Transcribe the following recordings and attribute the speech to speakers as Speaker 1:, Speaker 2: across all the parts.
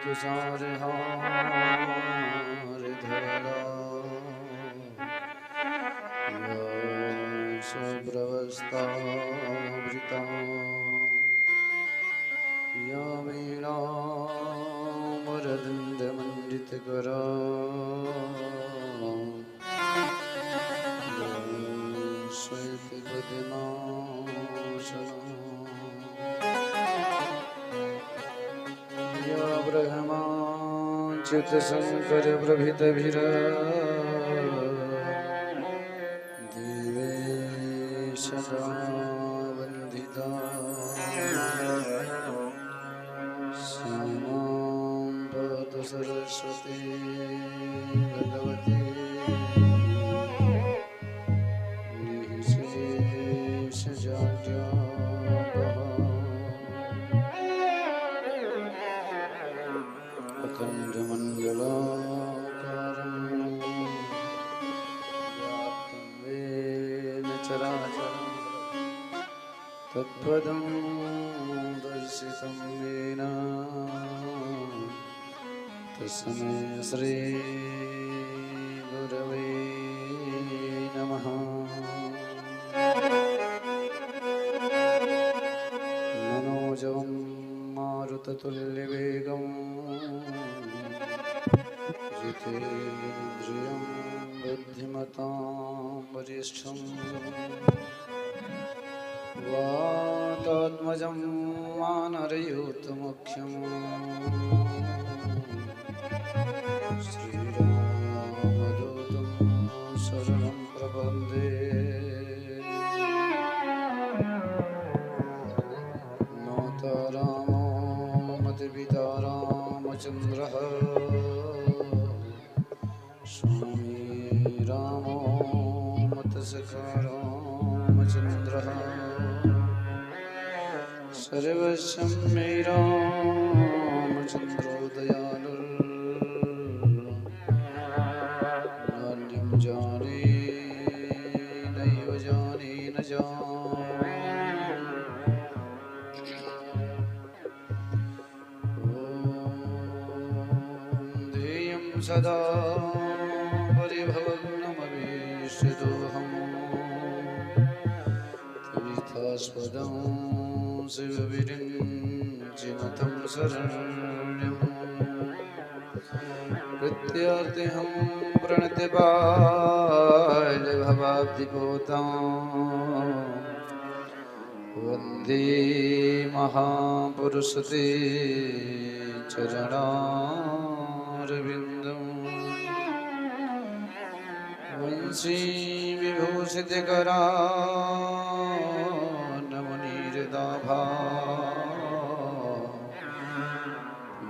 Speaker 1: तुषार हार धरा शुभ्रवस्तावृता या वीणामुरविन्दमण्डितकरा या ब्रह्माच्युतशङ्कर प्रभृतिभिर सदा वन्दिता श्यामां भवतु सरस्वती भगवती निःशेषजाड्यापहा अखण्डमण्डलाकारं व्याप्तं येन चराचरम् तत्पदं दर्शितं येन तस्मै श्री गुरवे नमः। मनोजवं मारुततुल्यवेगं जितेन्द्रियं बुद्धिमतां वरिष्ठं वातात्मजं वानरयूथमुख्यं श्रीरामदूतं शरणं प्रपद्ये। माता रामो मतिपिता रामचन्द्रः स्वामी रामो मतसखा रामचन्द्रः सर्वस्वं मे रामचन्द्रो दयालुर्नान्यं जाने नैव जाने न जाने। ॐ ध्येयं सदा परिभवग्नमभीष्टदोहं तीर्थास्पदं शिवविरिञ्चिनतं शरण्यं प्रत्यार्तिहं प्रणतपालभवाब्धिपोतां वन्दे महापुरुषते चरणारविन्दं वंशी विभूषितकरा नमनीरदाभा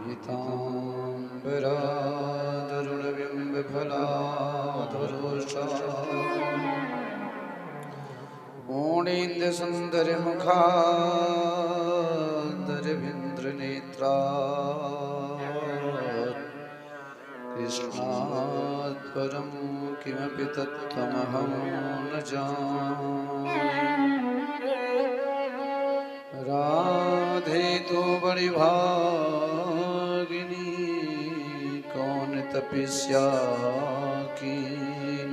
Speaker 1: पीताम्बरादरुणबिम्बफलाधरोषा पूर्णेन्दुसुन्दरमुखादरविन्द्रनेत्रा कृष्णात् परं किमपि तत्त्वमहं न जाने। राधे तो बड़ी भागिनी कौन तपस्या कीन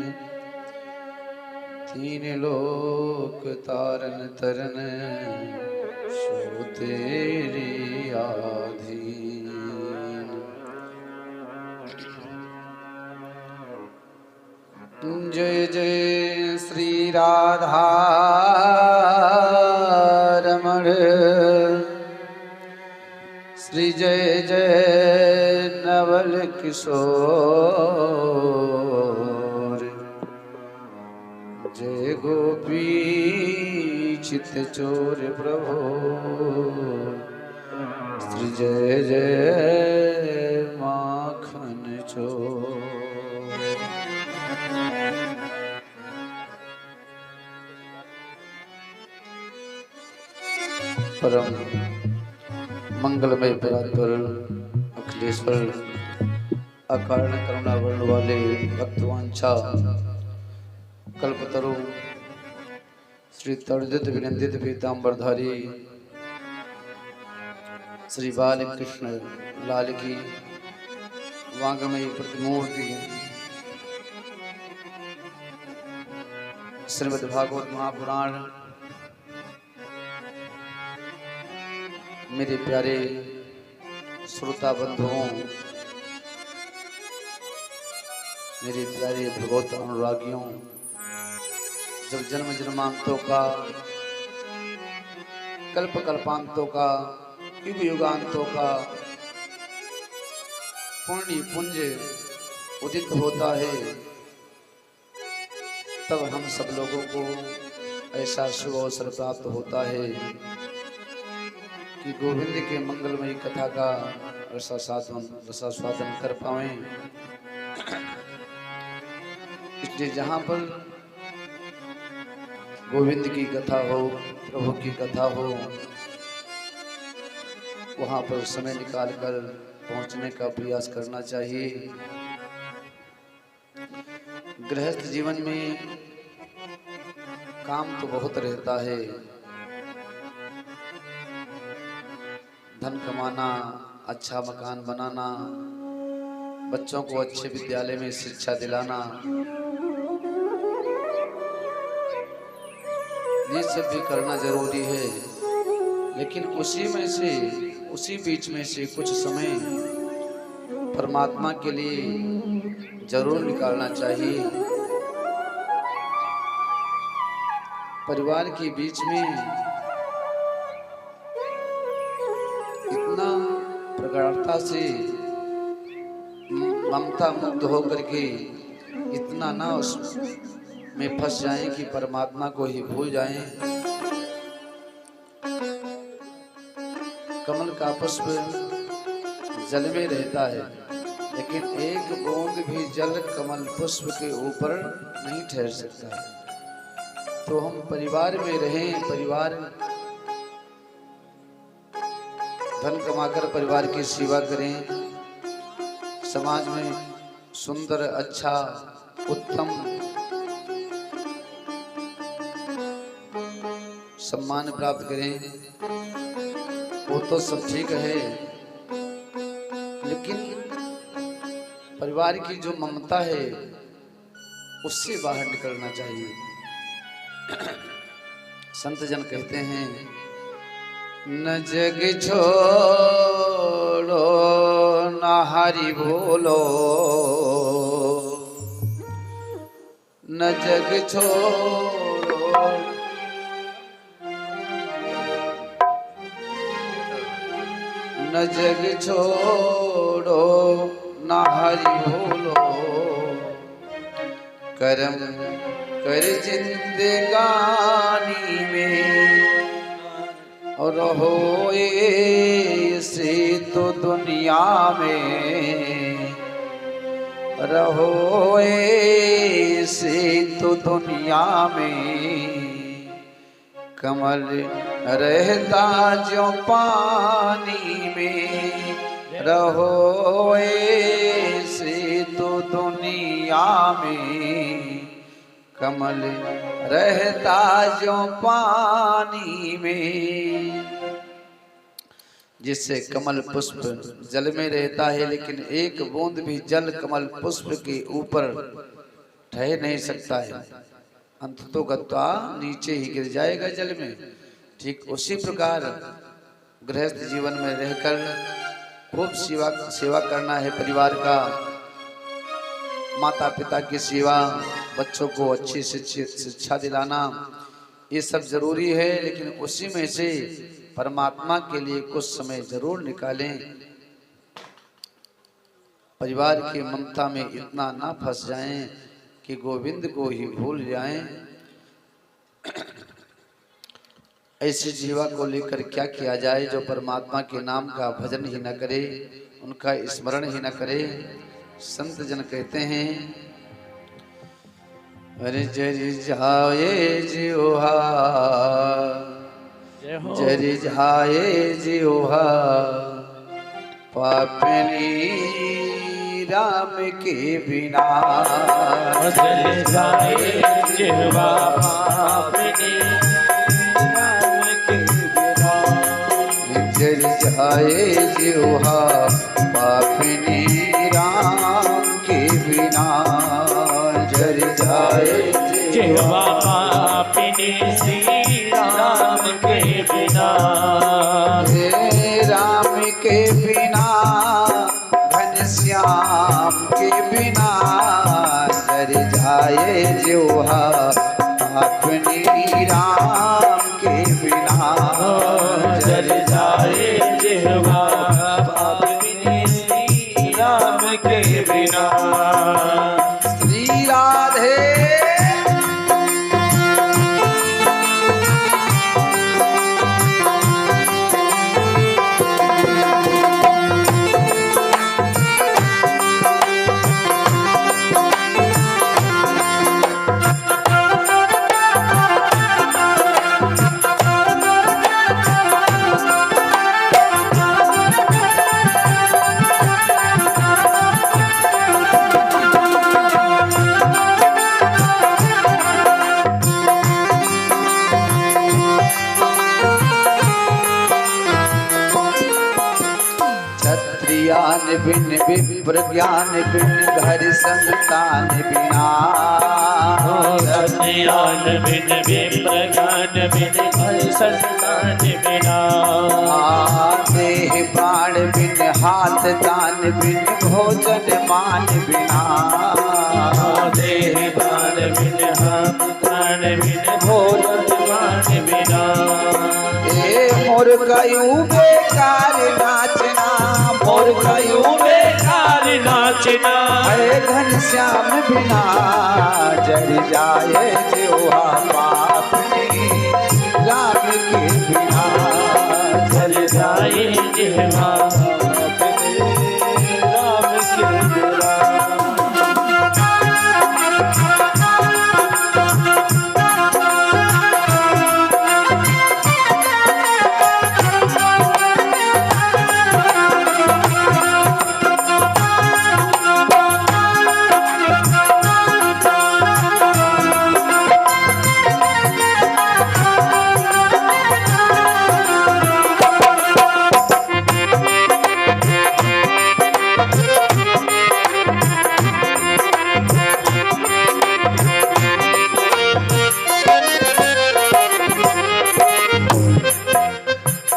Speaker 1: तीन लोक तारन तरन सो तेरी आधीन। जय जय श्री राधा रमण श्री जय जय नवल किशोर जय गोपी चित चोर प्रभो श्री जय जय माखन चोर। परम मंगलमय परात्पर अखिलेश्वर अकारण करुणा वर्ण वाले भक्तवांछा कल्पतरु श्री तर्जित विनंदित पीतांबरधारी श्री बालकृष्ण लाल की वांगमयी प्रतिमूर्ति श्रीमद् भागवत महापुराण मेरे प्यारे श्रोता बंधुओं, मेरे प्यारे भगवत अनुरागियों, जब जन्म जन्मांतों का, कल्प कल्पांतों का, युग युगांतों का पुण्य पुंज उदित होता है, तब हम सब लोगों को ऐसा शुभ अवसर प्राप्त होता है कि गोविंद के मंगलमयी कथा का रसास्वादन कर पाएं। इसलिए जहाँ पर गोविंद की कथा हो, प्रभु की कथा हो, वहाँ पर समय निकालकर पहुँचने का प्रयास करना चाहिए। गृहस्थ जीवन में काम तो बहुत रहता है, धन कमाना, अच्छा मकान बनाना, बच्चों को अच्छे विद्यालय में शिक्षा दिलाना, ये सब भी करना जरूरी है। लेकिन उसी बीच में से कुछ समय परमात्मा के लिए जरूर निकालना चाहिए। परिवार के बीच में इतना प्रगाढ़ता से ममता मुक्त होकर के इतना ना उसमें फंस जाएं कि परमात्मा को ही भूल जाएं। कमल का पुष्प जल में रहता है, लेकिन एक बूंद भी जल कमल पुष्प के ऊपर नहीं ठहर सकता है। तो हम परिवार में रहें, परिवार धन कमाकर परिवार की सेवा करें, समाज में सुंदर, अच्छा, उत्तम सम्मान प्राप्त करें, वो तो सब ठीक है। लेकिन परिवार की जो ममता है उससे बाहर निकलना चाहिए। संत जन कहते हैं, न जग छोड़ो न हरि भूलो, न जग छोड़ो न जग छोड़ो न हरि भूलो, करम कर जिंदगानी में और रहो ऐसे तो दुनिया में, रहो ऐसे तो दुनिया में, कमल रहता जो पानी में, रहो ऐसे तो दुनिया में, कमल रहता जो पानी में। जिससे कमल पुष्प जल में रहता है, लेकिन एक बूंद भी जल कमल पुष्प के ऊपर ठहर नहीं सकता है, अंततोगत्वा नीचे ही गिर जाएगा जल में। ठीक उसी प्रकार गृहस्थ जीवन में रहकर खूब सेवा करना है परिवार का, माता पिता की सेवा, बच्चों को अच्छी शिक्षा दिलाना, ये सब जरूरी है। लेकिन उसी में से परमात्मा के लिए कुछ समय जरूर निकालें। परिवार की ममता में इतना ना फंस जाएं कि गोविंद को ही भूल जाएं। ऐसी जीवा को लेकर क्या किया जाए जो परमात्मा के नाम का भजन ही न करे, उनका स्मरण ही न करे। संत जन कहते हैं, अरे जरि जाए जिह्वा, जरि जाए जिह्वा, पापनी राम के बिना,
Speaker 2: जरि जाए जिह्वा पापनी राम के बिना,
Speaker 1: जरि जाए जिह्वा पापिनी राम के बिना, जल जाए
Speaker 2: जिह्वा पापिनी श्री राम के बिना।
Speaker 1: हे राम के बिना, घनश्याम के बिना, जल जाए जिह्वा पापिनी राम के बिना,
Speaker 2: जल जाए जिह्वा पापिनी श्री राम के बिना।
Speaker 1: श्री राधे क्षत्रियान बिन विप्र ज्ञान बिन घर संतान बिना,
Speaker 2: क्षत्रियान बिन विप्र ज्ञान बिन घर संतान बिना।
Speaker 1: देह प्राण बिन हाथ दान बिन भोजन मान बिना,
Speaker 2: देह प्राण बिन हाथ दान बिन भोजन मान बिना।
Speaker 1: ए मोर गयूं बेकार नाचना,
Speaker 2: मोर गयूं बेकार नाचना।
Speaker 1: है घनश्याम बिना, जल जाए जिह्वा पापिनी राम के बिना,
Speaker 2: जल जाए जिह्वा पापिनी राम के बिना।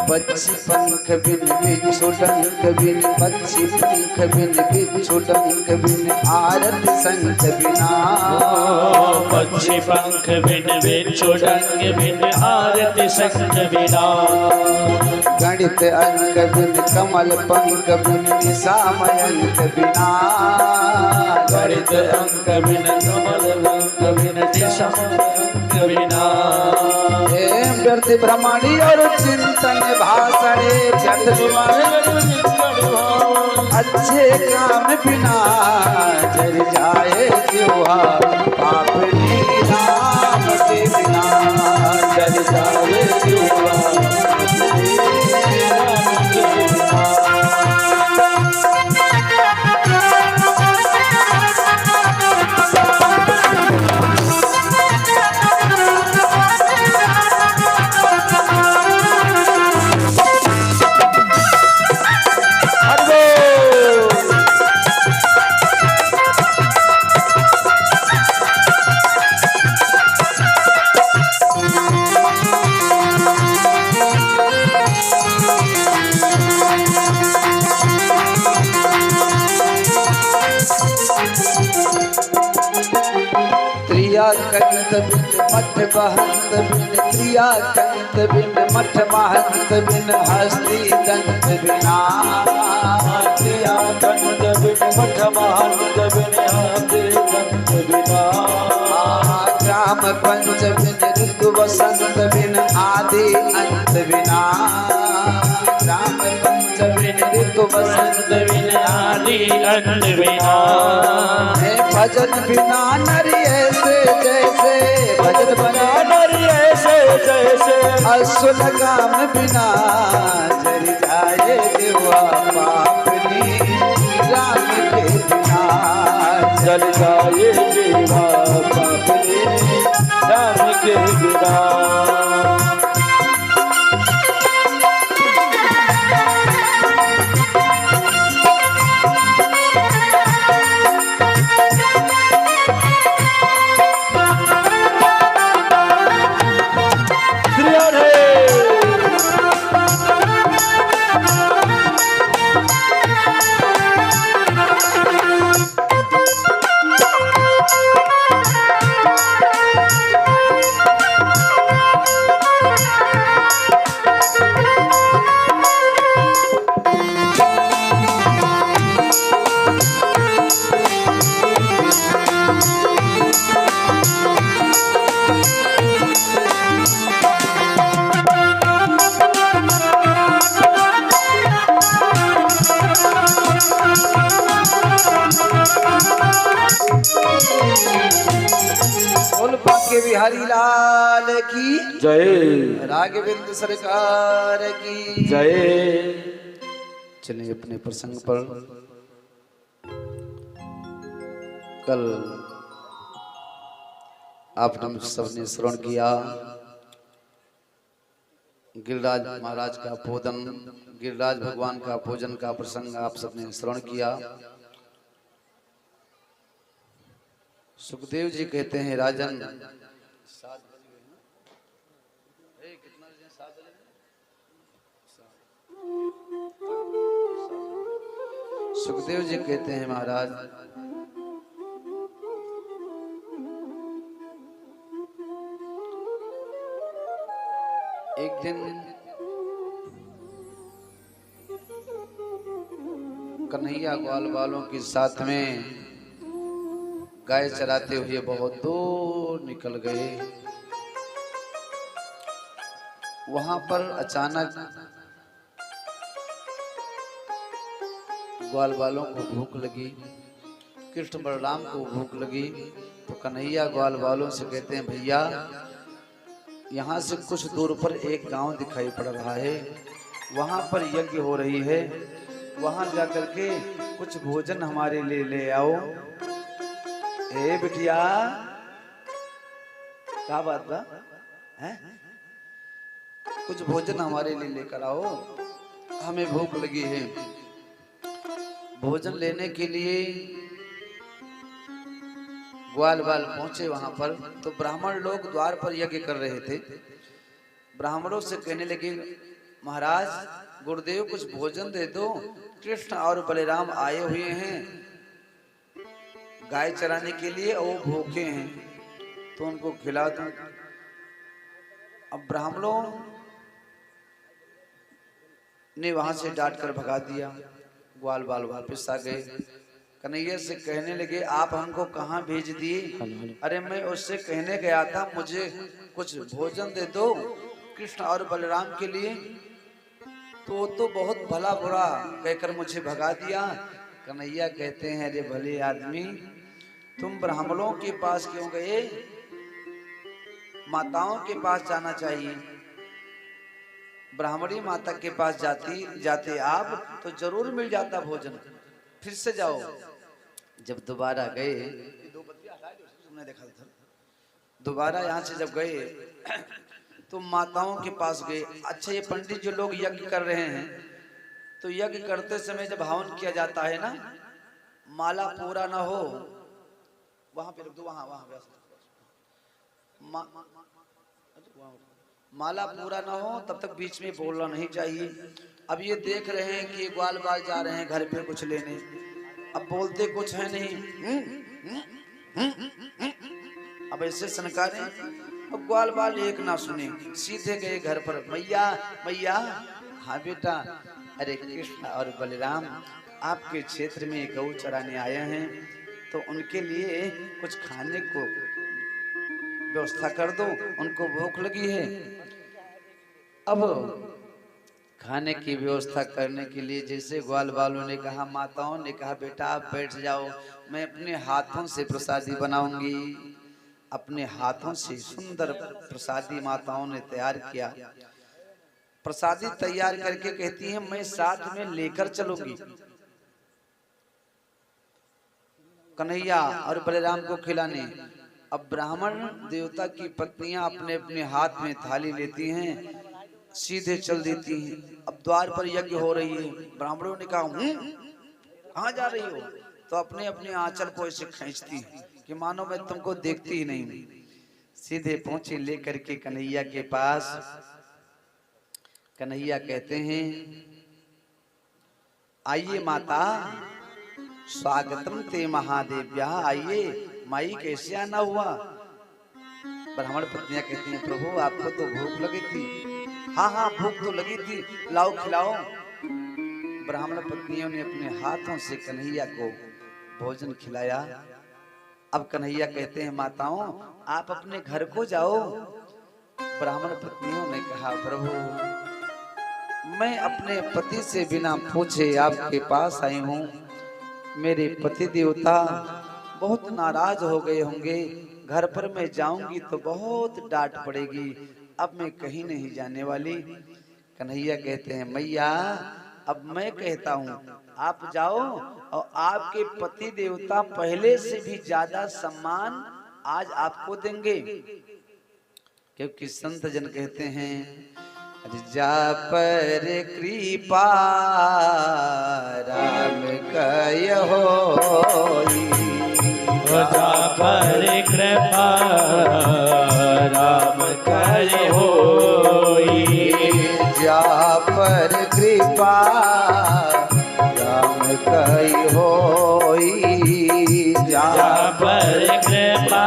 Speaker 1: पक्षी पंख बिन बिच्छू डंक बिन, पक्षी पंख बिन बिच्छू डंक बिन, आरत संख बिना,
Speaker 2: पक्षी पंख बिन बिच्छू डंक बिन, आरत संख बिना।
Speaker 1: गणित अंक बिन कमल पंख बिन, निशामय अंक बिना,
Speaker 2: गणित अंक बिन कमल अंक बिन, निशामय अंक बिना।
Speaker 1: हे व्यर्थ भ्रमणी और चिंतन भाषणे, व्यर्थ भ्रमणी अच्छे काम बिना, जल जाए जिह्वा पापिनी राम के बिना, जल जाए जिह्वा पापिनी राम के बिना। कंत बिन मठ महंत बिन, क्रिया कंत बिन मठ महंत बिन, हस्ती दंत बिना,
Speaker 2: क्रिया कंत बिन मठ महंत बिन, हस्ती दंत बिना।
Speaker 1: ग्राम पंच बिन ऋतु वसंत बिन, आदि अंत बिना, ग्राम पंच बिन ऋतु वसंत बिन,
Speaker 2: आदि अंत बिना।
Speaker 1: भजन बिना नर ऐसे जैसे, भजन बिना
Speaker 2: नर ऐसे जैसे,
Speaker 1: असुर काम बिना, जल जाए जिह्वा पापिनी राम के बिना,
Speaker 2: जल जाए जिह्वा पापिनी राम के बिना।
Speaker 1: बिहारी लाल की
Speaker 2: जय।
Speaker 1: राघवेंद्र सरकार की
Speaker 2: जय।
Speaker 1: चलिए अपने प्रसंग पर कल आपने सबने श्रवण किया गिरिराज महाराज का भोजन, गिरिराज भगवान का भोजन का प्रसंग आप सबने श्रवण किया। सुखदेव जी कहते हैं राजन, सुखदेव जी कहते हैं महाराज एक दिन कन्हैया ग्वाल वालों के साथ में गाय चराते हुए बहुत दूर निकल गए। वहां पर अचानक ग्वाल वालों को भूख लगी, कृष्ण बलराम को भूख लगी, तो कन्हैया ग्वाल वालों से कहते हैं भैया यहाँ से कुछ दूर पर एक गांव दिखाई पड़ रहा है, वहां पर यज्ञ हो रही है, वहां जाकर के कुछ भोजन हमारे लिए ले आओ। ए बिटिया क्या बात बा है? कुछ भोजन हमारे लिए लेकर आओ, हमें भूख लगी है। भोजन लेने के लिए ग्वाल बाल पहुंचे वहां पर, तो ब्राह्मण लोग द्वार पर यज्ञ कर रहे थे। ब्राह्मणों से कहने लगे महाराज गुरुदेव कुछ भोजन दे दो, कृष्ण और बलराम आए हुए हैं गाय चराने के लिए और वो भूखे हैं, तो उनको खिला दो। अब ब्राह्मणों ने वहां से डांट कर भगा दिया। ग्वाल बाल वापस आ गए, कन्हैया से कहने लगे आप हमको कहाँ भेज दिए? अरे मैं उससे कहने गया था मुझे कुछ भोजन दे दो कृष्ण और बलराम के लिए, तो बहुत भला बुरा कहकर मुझे भगा दिया। कन्हैया कहते हैं अरे भले आदमी तुम ब्राह्मणों के पास क्यों गए? माताओं के पास जाना चाहिए। ब्राह्मणी माता के पास जाते आप तो जरूर मिल जाता भोजन, फिर से जाओ। जब दोबारा गए, देखा था दोबारा यहाँ से जब गए तो माताओं के पास गए। अच्छा ये पंडित जो लोग यज्ञ कर रहे हैं, तो यज्ञ करते समय जब हवन किया जाता है ना, माला पूरा ना हो वहां पे वहां माला पूरा ना हो तब तक बीच में बोलना नहीं चाहिए। अब ये देख रहे हैं कि ग्वाल बाल जा रहे हैं घर पे कुछ लेने, अब बोलते कुछ है नहीं, अब ऐसे सनकारे। अब ग्वाल बाल एक ना सुने, सीधे गए घर पर। मैया मैया, हाँ बेटा, अरे कृष्ण और बलराम आपके क्षेत्र में गौ चराने आए हैं, तो उनके लिए कुछ खाने को व्यवस्था कर दो, उनको भूख लगी है। अब खाने की व्यवस्था करने के लिए जैसे ग्वाल बालों ने कहा, माताओं ने कहा बेटा आप बैठ जाओ, मैं अपने हाथों से प्रसादी बनाऊंगी। अपने हाथों से सुंदर प्रसादी माताओं ने तैयार किया। प्रसादी तैयार करके कहती हैं मैं साथ में लेकर चलूंगी। कन्हैया और बलराम को खिलाने। अब ब्राह्मण देवता की पत्नियां अपने अपने हाथ में थाली लेती हैं, सीधे चल देती हैं। अब द्वार पर यज्ञ हो रही है, ब्राह्मणों ने कहा कहाँ जा रही हो? तो अपने अपने आंचल को ऐसे खींचती है कि मानो मैं तुमको देखती ही नहीं। सीधे पहुंचे लेकर के कन्हैया के पास। कन्हैया कहते हैं आइए माता, स्वागतम ते महादेव्या, आइए माई कैसे आना हुआ? ब्राह्मण पत्नियां कहती हैं प्रभु आपको तो भूख लगी थी। हाँ हाँ भूख तो लगी थी, लाओ खिलाओ। ब्राह्मण पत्नियों ने अपने हाथों से कन्हैया को भोजन खिलाया। अब कन्हैया कहते हैं माताओं आप अपने घर को जाओ। ब्राह्मण पत्नियों ने कहा प्रभु मैं अपने पति से बिना पूछे आपके पास आई हूँ, मेरे पति देवता बहुत नाराज हो गए होंगे, घर पर मैं जाऊंगी तो बहुत डांट पड़ेगी, अब मैं कहीं नहीं जाने वाली। कन्हैया कहते हैं मैया अब मैं कहता हूँ आप जाओ, और आपके पति देवता पहले से भी ज्यादा सम्मान आज आपको देंगे, क्योंकि संत जन कहते हैं जा पर कृपा राम कहो,
Speaker 2: जा पर कृपा राम कहो,
Speaker 1: जा पर कृपा राम कहो,
Speaker 2: जा पर कृपा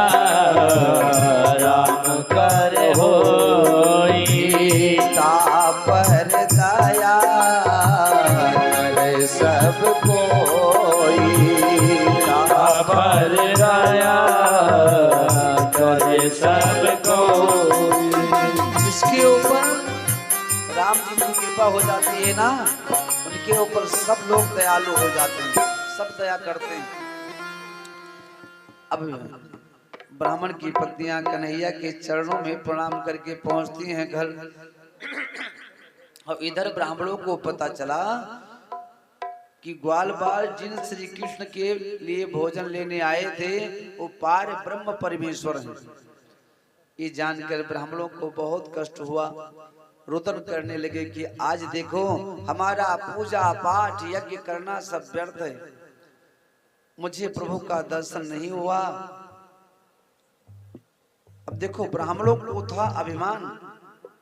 Speaker 2: राम कहो,
Speaker 1: पर दया करे सब कोई,
Speaker 2: पर दया करे सब कोई।
Speaker 1: जिसके ऊपर राम जी की कृपा हो जाती है ना, उनके ऊपर सब लोग दयालु हो जाते हैं, सब दया करते हैं। अब ब्राह्मण की पत्नियां कन्हैया के चरणों में प्रणाम करके पहुंचती हैं घर, और इधर ब्राह्मणों को पता चला कि ग्वाल बाल जिन श्री कृष्ण के लिए भोजन लेने आए थे वो पार ब्रह्म परमेश्वर हैं। ये जानकर ब्राह्मणों को बहुत कष्ट हुआ, रोदन करने लगे कि आज देखो हमारा पूजा पाठ यज्ञ करना सब व्यर्थ है, मुझे प्रभु का दर्शन नहीं हुआ। अब देखो ब्राह्मणों को था अभिमान,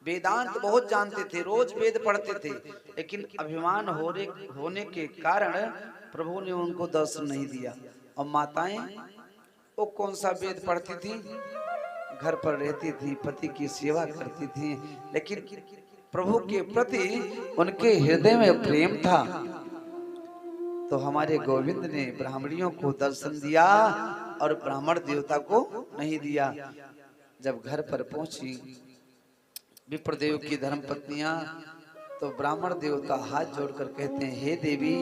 Speaker 1: वेदांत बहुत जानते थे, रोज वेद पढ़ते थे, लेकिन अभिमान होने के कारण प्रभु ने उनको दर्शन नहीं दिया। और माताएं वो कौन सा वेद पढ़ती थी, घर पर रहती थी, पति की सेवा करती थी, लेकिन प्रभु के प्रति उनके हृदय में प्रेम था। तो हमारे गोविंद ने ब्राह्मणियों को दर्शन दिया और ब्राह्मण देवता को नहीं दिया। जब घर पर पहुंची विप्रदेव की धर्म पत्नियां, तो ब्राह्मण देवता हाथ जोड़कर कहते हैं हे देवी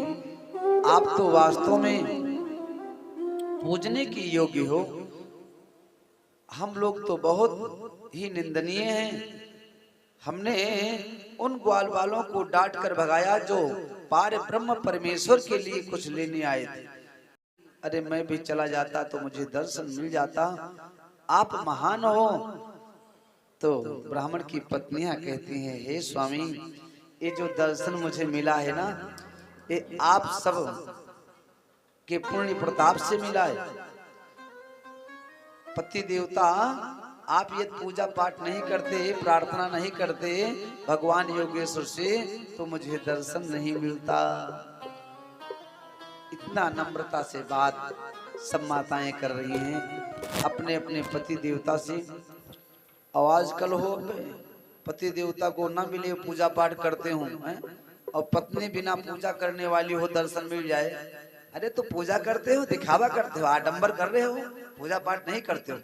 Speaker 1: आप तो वास्तव में पूजने की योग्य हो, हम लोग तो बहुत ही निंदनीय हैं। हमने उन ग्वाल वालों को डांट कर भगाया जो पार ब्रह्म परमेश्वर के लिए कुछ लेने आए थे। अरे मैं भी चला जाता तो मुझे दर्शन मिल जाता, आप महान हो। तो ब्राह्मण की पत्नियां कहती हैं हे स्वामी ये जो दर्शन मुझे मिला है ना, ये आप सब के पुण्य प्रताप से मिला है। पति देवता आप ये पूजा पाठ नहीं करते, प्रार्थना नहीं करते भगवान योगेश्वर से, तो मुझे दर्शन नहीं मिलता। इतना नम्रता से बात सब माताएं कर रही हैं अपने अपने पति देवता से। आवाज कल हो पति देवता को ना मिले पूजा पाठ करते हूँ, और पत्नी बिना पूजा करने वाली हो दर्शन मिल जाए। अरे तो पूजा करते हो, दिखावा करते हो, आडंबर कर रहे हो, पूजा पाठ नहीं करते हो।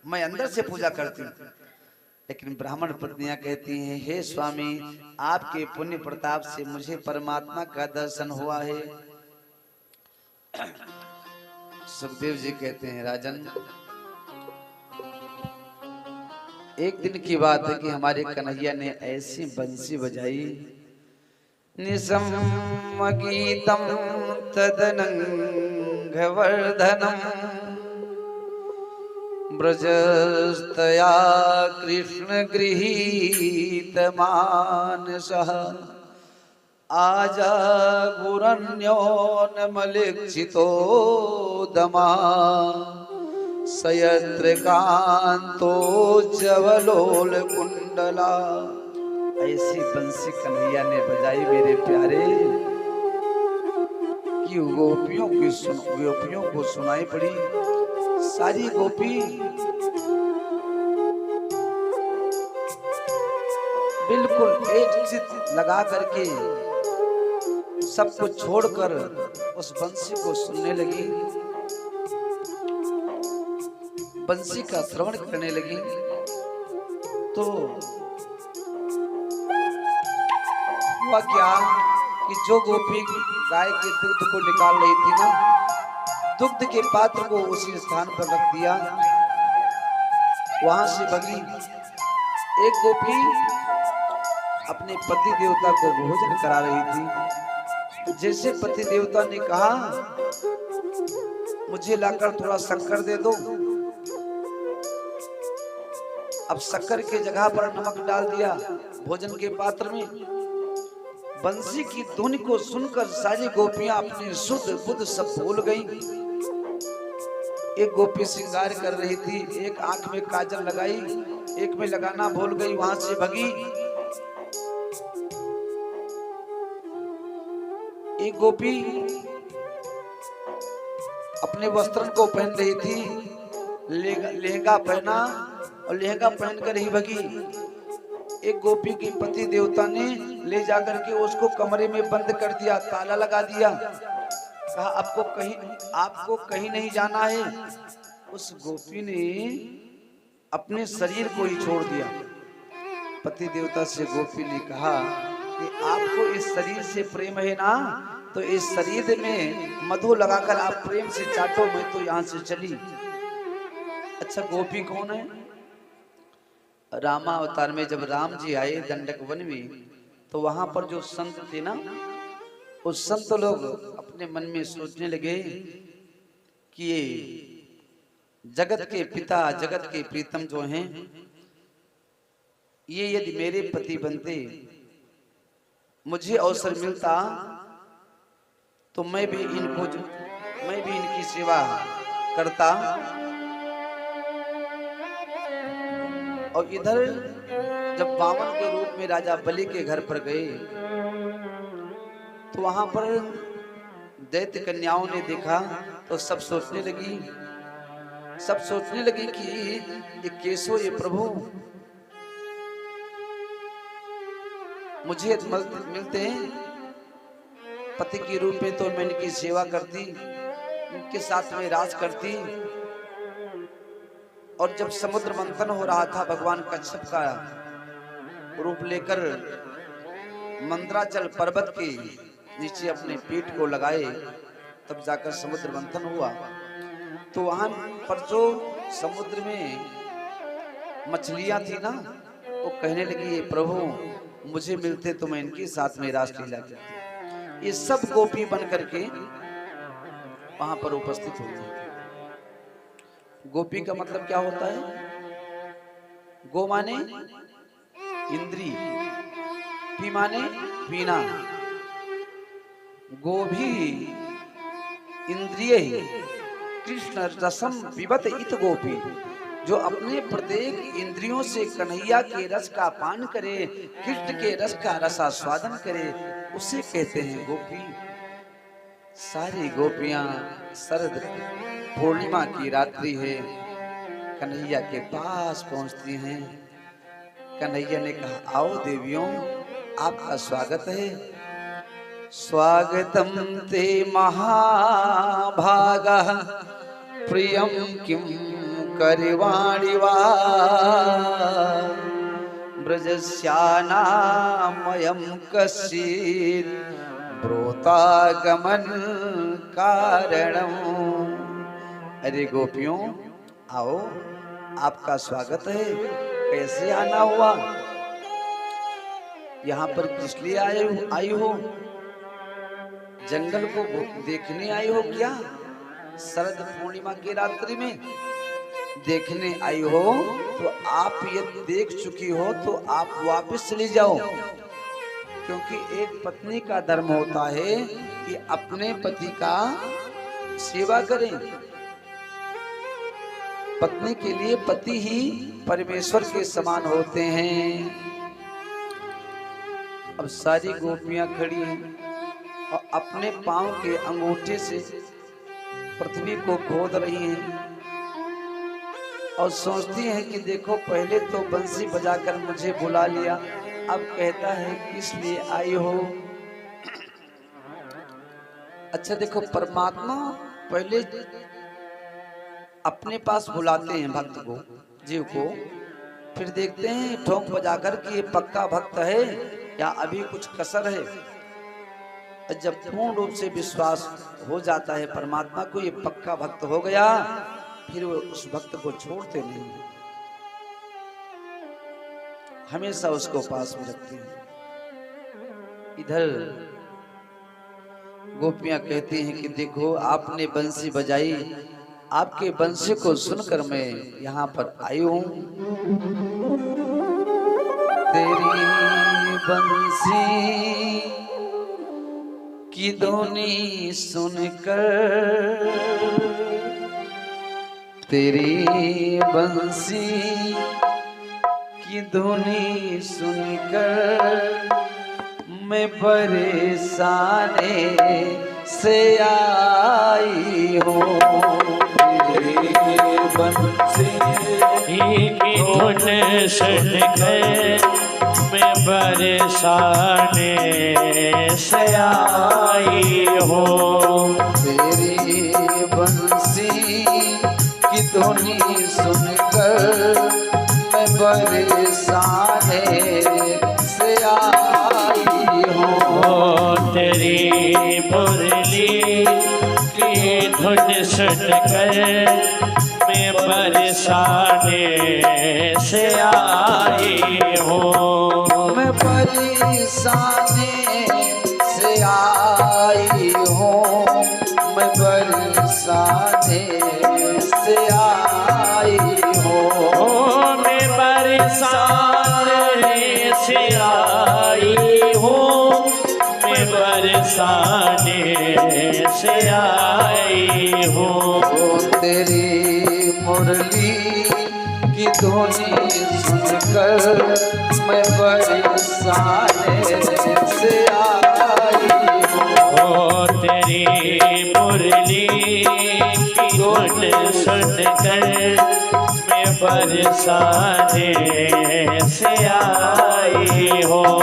Speaker 1: मैं अंदर से पूजा करती हूँ। लेकिन ब्राह्मण पत्नियां कहती हैं हे स्वामी आपके पुण्य प्रताप से मुझे परमात्मा का दर्शन हुआ है। सुखदेव जी कहते हैं राजन एक दिन की बात है कि हमारे कन्हैया ने ऐसी बंसी बजाई, निसम गीतम तदनंग वर्धनम ब्रजस्तया कृष्ण गृहीत मानसः आजा गुरन्योन मलिक्षितो दमा सयत्र कांतो जवलोल कुंडला। ऐसी बंसी कन्हैया ने बजाई मेरे प्यारे कि गोपियों को सुनाई पड़ी। सारी गोपी बिल्कुल एक चित लगा करके सब कुछ छोड़कर उस बंसी को सुनने लगी, बंसी का श्रवण करने लगी। तो हुआ क्या कि जो गोपी गाय के दूध को निकाल रही थी ना, दुग्ध के पात्र को उसी स्थान पर रख दिया वहां से भगी। एक गोपी अपने पति देवता को भोजन करा रही थी। तो जैसे पति देवता ने कहा मुझे लाकर थोड़ा शक्कर दे दो, अब शक्कर के जगह पर नमक डाल दिया भोजन के पात्र में। बंसी की धुन को सुनकर सारी गोपियां अपनी शुद्ध बुद्ध सब भूल गईं। एक गोपी श्रृंगार कर रही थी, एक आंख में काजल लगाई, एक में लगाना भूल गई, वहां से भगी। एक गोपी अपने वस्त्र को पहन रही थी, लहंगा पहना और लहंगा पहनकर ही भगी। एक गोपी के पति देवता ने ले जाकर के उसको कमरे में बंद कर दिया, ताला लगा दिया, कहा आपको कहीं नहीं जाना है। उस गोपी ने अपने शरीर को ही छोड़ दिया। पति देवता से गोपी ने कहा कि आपको इस शरीर से प्रेम है ना, तो इस शरीर में मधु लगाकर आप प्रेम से चाटो, मैं तो यहाँ से चली। अच्छा, गोपी कौन है? रामा अवतार में जब राम जी आए दंडक वन में, तो वहां पर जो संत थे ना, उस संत लोग अपने मन में सोचने लगे कि ये जगत के पिता, जगत के प्रीतम जो हैं, ये यदि मेरे पति बनते, मुझे अवसर मिलता, तो मैं भी इनकी सेवा करता। और इधर जब वामन के रूप में राजा बलि के घर पर गए, तो वहां पर दैत्य कन्याओं ने देखा, तो सब सोचने लगी कि ये केशव, ये प्रभु मुझे मिलते हैं पति के रूप में, तो मैं इनकी सेवा करती, इनके साथ में राज करती। और जब समुद्र मंथन हो रहा था, भगवान कच्छप का रूप लेकर मंदराचल पर्वत के नीचे अपने पीठ को लगाए, तब जाकर समुद्र मंथन हुआ। तो वहां पर जो समुद्र में मछलियां थी ना, वो कहने लगी, प्रभु मुझे मिलते तो मैं इनके साथ में रासलीला करती। ये सब गोपी बन करके वहां पर उपस्थित होती है। गोपी का मतलब क्या होता है? गो माने इंद्री, पी माने पीना, गो भी इंद्रिय ही। कृष्ण रसम पिबत इत गोपी, जो अपने प्रत्येक इंद्रियों से कन्हैया के रस का पान करे, कृष्ण के रस का रसास्वादन करे, उसे कहते हैं गोपी। सारी गोपियां शरद पूर्णिमा की रात्रि है, कन्हैया के पास पहुंचती हैं। कन्हैया ने कहा, आओ देवियों, आपका स्वागत है। स्वागतम ते महाभागः प्रियम किम करवाणि वा ब्रजस्यानामयं कश्चित् ब्रोतागमन कारणम। अरे गोपियों, आओ, आपका स्वागत है। कैसे आना हुआ? यहाँ पर किस लिए आई हो? जंगल को देखने आई हो क्या? शरद पूर्णिमा की रात्रि में देखने आई हो, तो आप ये देख चुकी हो, तो आप वापस चली जाओ। क्योंकि एक पत्नी का धर्म होता है कि अपने पति का सेवा करें। पत्नी के लिए पति ही परमेश्वर के समान होते हैं। अब सारी गोपियां खड़ी हैं और अपने पांव के अंगूठे से पृथ्वी को खोद रही हैं और सोचती हैं कि देखो, पहले तो बंसी बजाकर मुझे बुला लिया, अब कहता है किस लिए आई हो। अच्छा देखो, परमात्मा पहले अपने पास बुलाते हैं भक्त को, जीव को, फिर देखते हैं ठोंक बजाकर कि ये पक्का भक्त है या अभी कुछ कसर है। जब पूर्ण रूप से विश्वास हो जाता है परमात्मा को, ये पक्का भक्त हो गया, फिर वो उस भक्त को छोड़ते नहीं। हमेशा उसको पास में रखते हैं। इधर गोपियां कहती हैं कि देखो आपने बंसी बजाई, आपके बंसी को सुनकर मैं यहाँ पर आई हूँ। तेरी बंसी की धुनी सुनकर, तेरी बंसी की धुनी सुनकर मैं परेशानी से आई हूँ। तेरी बंसी
Speaker 2: की धुन सुनकर मैं परेशानी से आई हूँ।
Speaker 1: तेरी बंसी की धुनी सुनकर मैं परेशानी से आई हूँ।
Speaker 2: तेरी मुरली की धुन सुनकर मैं परेशानी से आई हूँ।
Speaker 1: मैं परेशानी से आई हूँ। मैं परेशानी से आई हूँ।
Speaker 2: मैं परेशानी से आई हूँ। मैं परेशानी से आई हूँ।
Speaker 1: तेरी मुरली की धुनी सुनकर मैं परेशानी से आई हूँ।
Speaker 2: तेरी मुरली की धुन सुनकर मैं परेशानी से आई हूँ।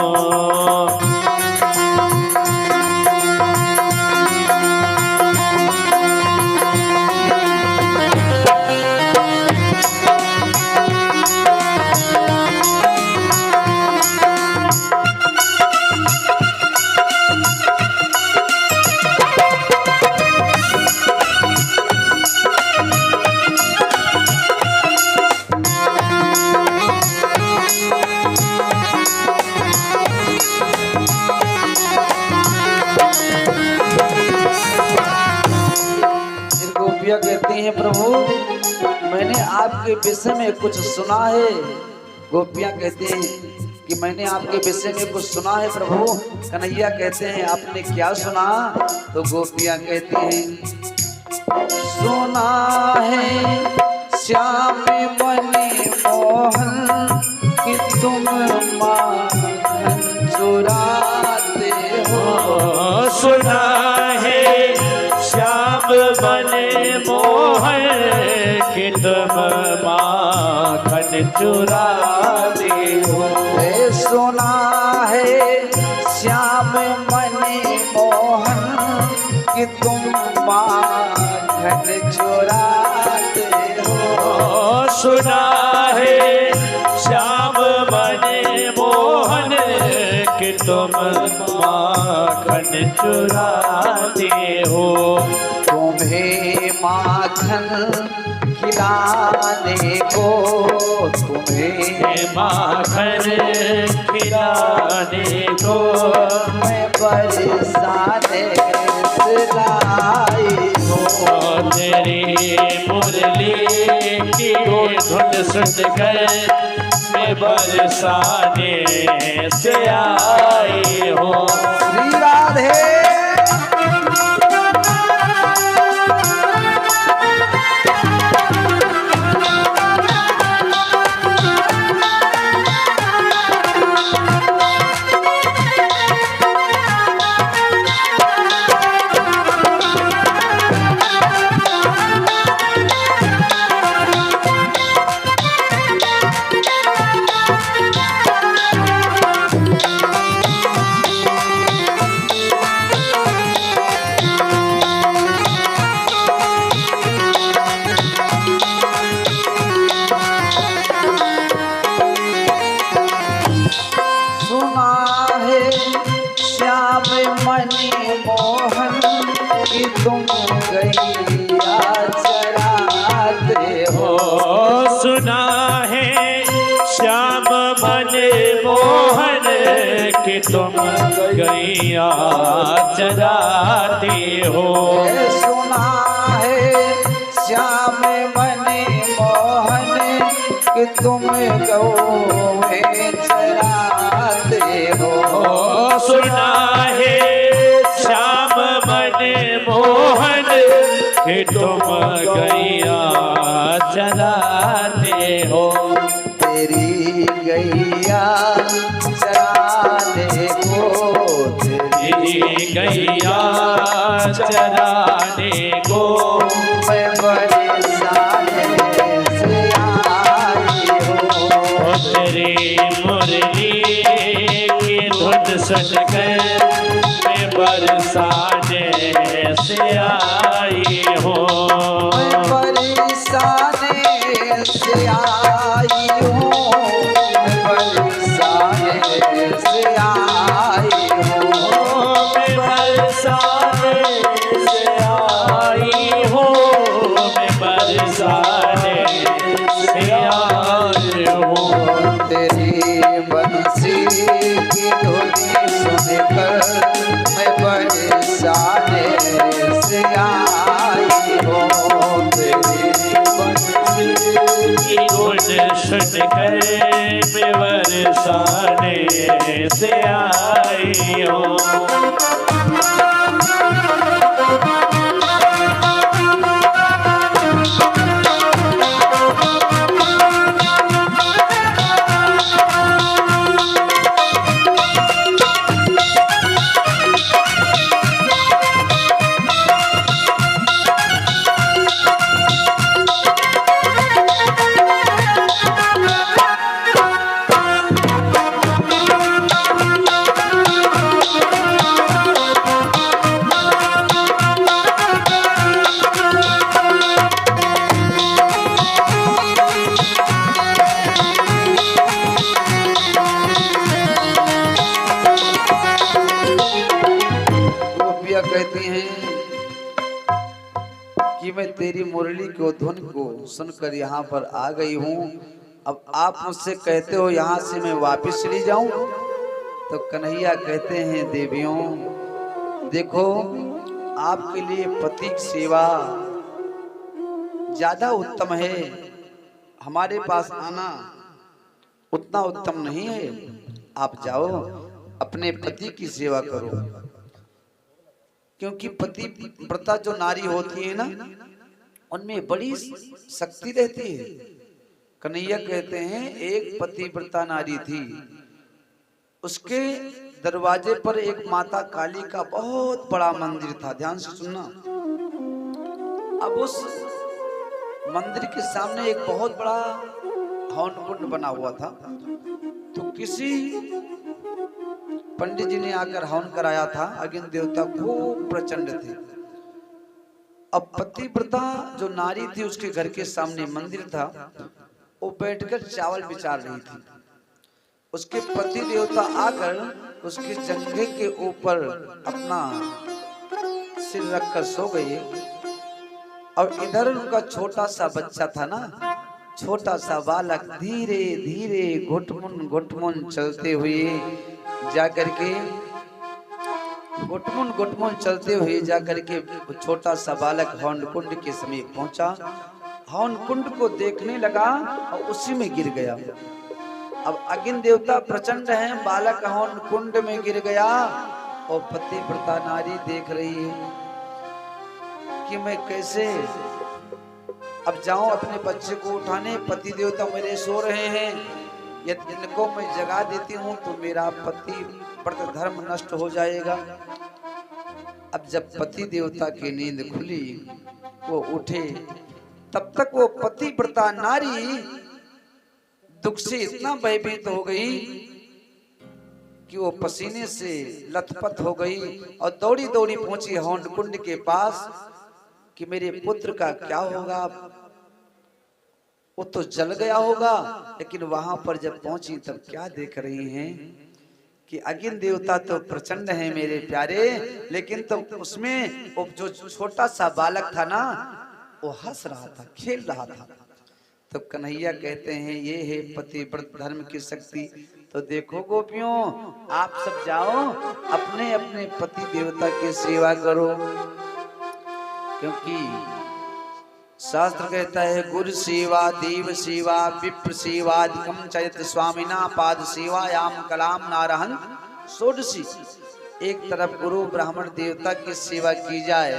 Speaker 1: गोपियां कहती हैं प्रभु मैंने आपके विषय में कुछ सुना है। गोपियां कहते हैं कि मैंने आपके विषय में कुछ सुना है प्रभु। कन्हैया कहते हैं आपने क्या सुना? तो गोपियां कहती हैं सुना है श्याम मणि मोहन कि तुम माखन चुराते हो।
Speaker 2: सुना है श्याम बने मोहन कि तुम माखन चुराते हो।
Speaker 1: सुना है श्याम मणि मोहन कि तुम माखन चुराते हो।
Speaker 2: सुना है श्याम बने मोहन कि तुम माखन चुराते हो।
Speaker 1: तुम्हें माखन खिलाने को, तुम्हें
Speaker 2: माखन खिलाने को
Speaker 1: मैं परेशानी से लाई हूँ।
Speaker 2: तेरी मुरली की धुन सुनकर मैं परेशानी से आई हूँ।
Speaker 1: श्री राधे मोहन कि तुम गैया चराते हो।
Speaker 2: सुना है श्याम बने तुम गैया चराते हो।
Speaker 1: सुना है श्याम मणि मोहन कि तुम गौए चराते हो।
Speaker 2: सुना है श्याम मन मोहन कि तुम गैया चराते हो।
Speaker 1: तेरी गैया चराने को,
Speaker 2: तेरी गैया चराने को
Speaker 1: मैं बरसाने से आई हूँ।
Speaker 2: तेरी मुरली की धुन सुनकर मैं बरसाने से आई हूँ।
Speaker 1: मैं बरसाने से आई हूँ, मैं बरसाने से आई हूँ।
Speaker 2: मैं बरसाने से आई हूँ। मैं बरसाने से आई हूँ।
Speaker 1: तेरी बंसी की धुनी सुनकर मैं बरसाने से आई हूँ। तेरी बंसी
Speaker 2: की धुन सुनकर मैं बरसाने से आई हूँ।
Speaker 1: कहती हैं कि मैं तेरी मुरली की धुन को सुनकर यहाँ पर आ गई हूँ। अब आप मुझसे कहते हो यहाँ से मैं वापस चली जाऊं, तो कन्हैया कहते हैं देवियों देखो, आपके लिए पति की सेवा ज्यादा उत्तम है, हमारे पास आना उतना उत्तम नहीं है। आप जाओ अपने पति की सेवा करो, क्योंकि पति व्रता जो नारी होती है ना, उनमें बड़ी शक्ति रहती है। कन्हैया कहते हैं एक पतिव्रता नारी थी, उसके दरवाजे पर एक माता काली का बहुत बड़ा मंदिर था। ध्यान से सुनना। अब उस मंदिर के सामने एक बहुत बड़ा हवन कुंड बना हुआ था। तो किसी पंडित जी ने आकर हवन कराया था। अग्नि देवता खूब प्रचंड थे। अब पतिव्रता जो नारी थी, उसके घर के सामने मंदिर था, वो बैठकर चावल बिचार रही थी। उसके पति देवता आकर उसके जंघे के ऊपर अपना सिर रखकर सो गए। और इधर उनका छोटा सा बच्चा था ना, छोटा सा बालक धीरे धीरे घुटमुन चलते हुए जाकर के घुटमुन चलते हुए जाकर के छोटा सा बालक हवन कुंड के समीप पहुंचा। हवन कुंड को देखने लगा और उसी में गिर गया। अब अग्नि देवता प्रचंड हैं, बालक हवन कुंड में गिर गया और पतिव्रता नारी देख रही है कि मैं कैसे अब जाऊं अपने बच्चे को उठाने। पति देवता मेरे सो रहे हैं, यदि इनको मैं जगा देती हूं तो मेरा पति व्रत धर्म नष्ट हो जाएगा। अब जब पति देवता की नींद खुली, वो उठे, तब तक वो पतिव्रता नारी दुख से इतना भयभीत हो गई कि वो पसीने से लथपथ हो गई और दौड़ी दौड़ी पहुंची हवन कुंड के पास कि मेरे पुत्र का क्या होगा। वो तो जल गया होगा, लेकिन वहां पर जब पहुंची तब क्या देख रही हैं कि अग्नि देवता तो प्रचंड है मेरे प्यारे, लेकिन तो उसमें वो जो छोटा सा बालक था ना, वो हंस रहा था, खेल रहा था। तो कन्हैया कहते हैं ये है पतिव्रत धर्म की शक्ति। तो देखो गोपियों, आप सब जाओ अपने अपने पति देवता की सेवा करो, क्योंकि शास्त्र कहता है गुरु सेवा, देव सेवा, विप्र सेवादिकम चयत स्वामिना पाद सेवायाम कलाम नारहन षोडशी। एक तरफ गुरु ब्राह्मण देवता की सेवा की जाए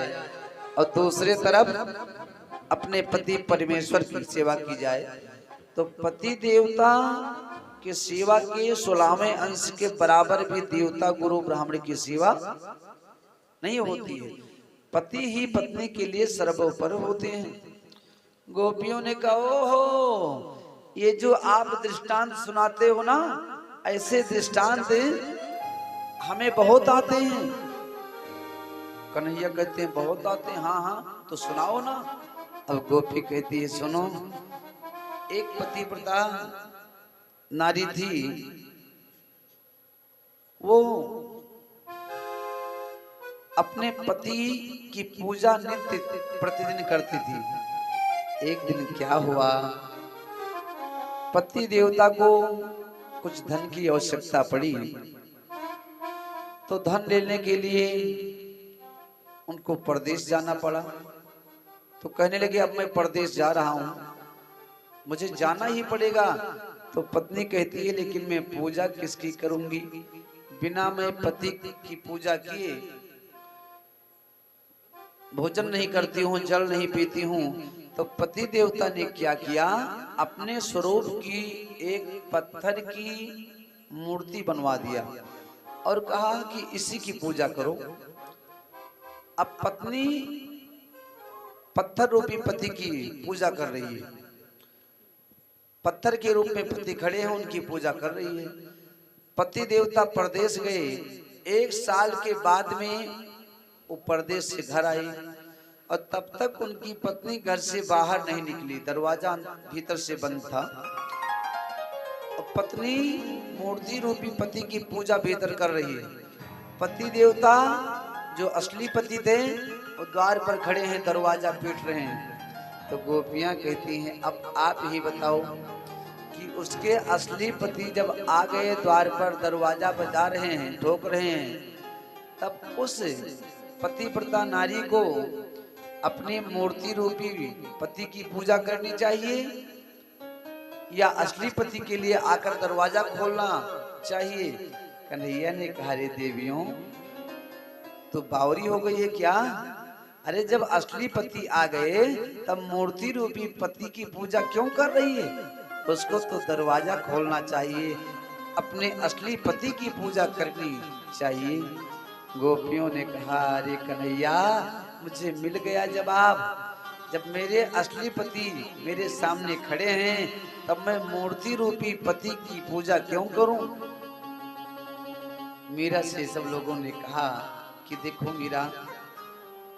Speaker 1: और दूसरे तरफ अपने पति परमेश्वर की सेवा की जाए। तो पति देवता की सेवा के 16वें अंश के बराबर भी देवता गुरु ब्राह्मण की सेवा नहीं होती है। पति ही पत्नी के लिए सर्वोपरि होते हैं। गोपियों ने कहा ओहो, ये जो आप दृष्टांत सुनाते हो ना, ऐसे दृष्टांत हमें बहुत आते हैं। कन्हैया कहते हैं बहुत आते हैं। हाँ हाँ तो सुनाओ ना। अब गोपी कहती है सुनो, एक पतिव्रता नारी थी, वो अपने पति की पूजा नित्य प्रतिदिन करती थी। एक दिन क्या हुआ, पति देवता को कुछ धन की आवश्यकता पड़ी, तो धन लेने के लिए उनको परदेश जाना पड़ा। तो कहने लगे अब मैं परदेश जा रहा हूं, मुझे जाना ही पड़ेगा। तो पत्नी कहती है लेकिन मैं पूजा किसकी करूंगी, बिना मैं पति की पूजा किए भोजन नहीं करती हूँ, जल नहीं पीती हूँ। तो पति देवता ने क्या किया, अपने स्वरूप की एक पत्थर की मूर्ति बनवा दिया और कहा कि इसी की पूजा करो। अब पत्नी पत्थर रूपी पति की पूजा कर रही है, पत्थर के रूप में पति खड़े हैं, उनकी पूजा कर रही है। पति देवता परदेश गए, 1 साल के बाद में वो परदेश से घर आई और तब तक उनकी पत्नी घर से बाहर नहीं निकली, दरवाजा भीतर से बंद था। और पत्नी मूर्ति रूपी पति की पूजा भीतर कर रही है। पति देवता जो असली पति थे वो द्वार पर खड़े हैं, दरवाजा पीट रहे हैं। तो गोपियां कहती हैं अब आप ही बताओ कि उसके असली पति जब आ गए द्वार पर, दरवाजा बजा रहे हैं, ठोक रहे हैं, तब उस पतिव्रता नारी को अपनी मूर्ति रूपी पति की पूजा करनी चाहिए या असली पति के लिए आकर दरवाजा खोलना चाहिए। कन्हैया ने कहा रे देवियों, तो बावरी हो गई है क्या? अरे जब असली पति आ गए तब मूर्ति रूपी पति की पूजा क्यों कर रही है? उसको तो दरवाजा खोलना चाहिए, अपने असली पति की पूजा करनी चाहिए। गोपियों ने कहा अरे कन्हैया, मुझे मिल गया जवाब। जब मेरे असली पति मेरे सामने खड़े हैं तब मैं मूर्ति रूपी पति की पूजा क्यों करूं? मीरा से सब लोगों ने कहा कि देखो मीरा,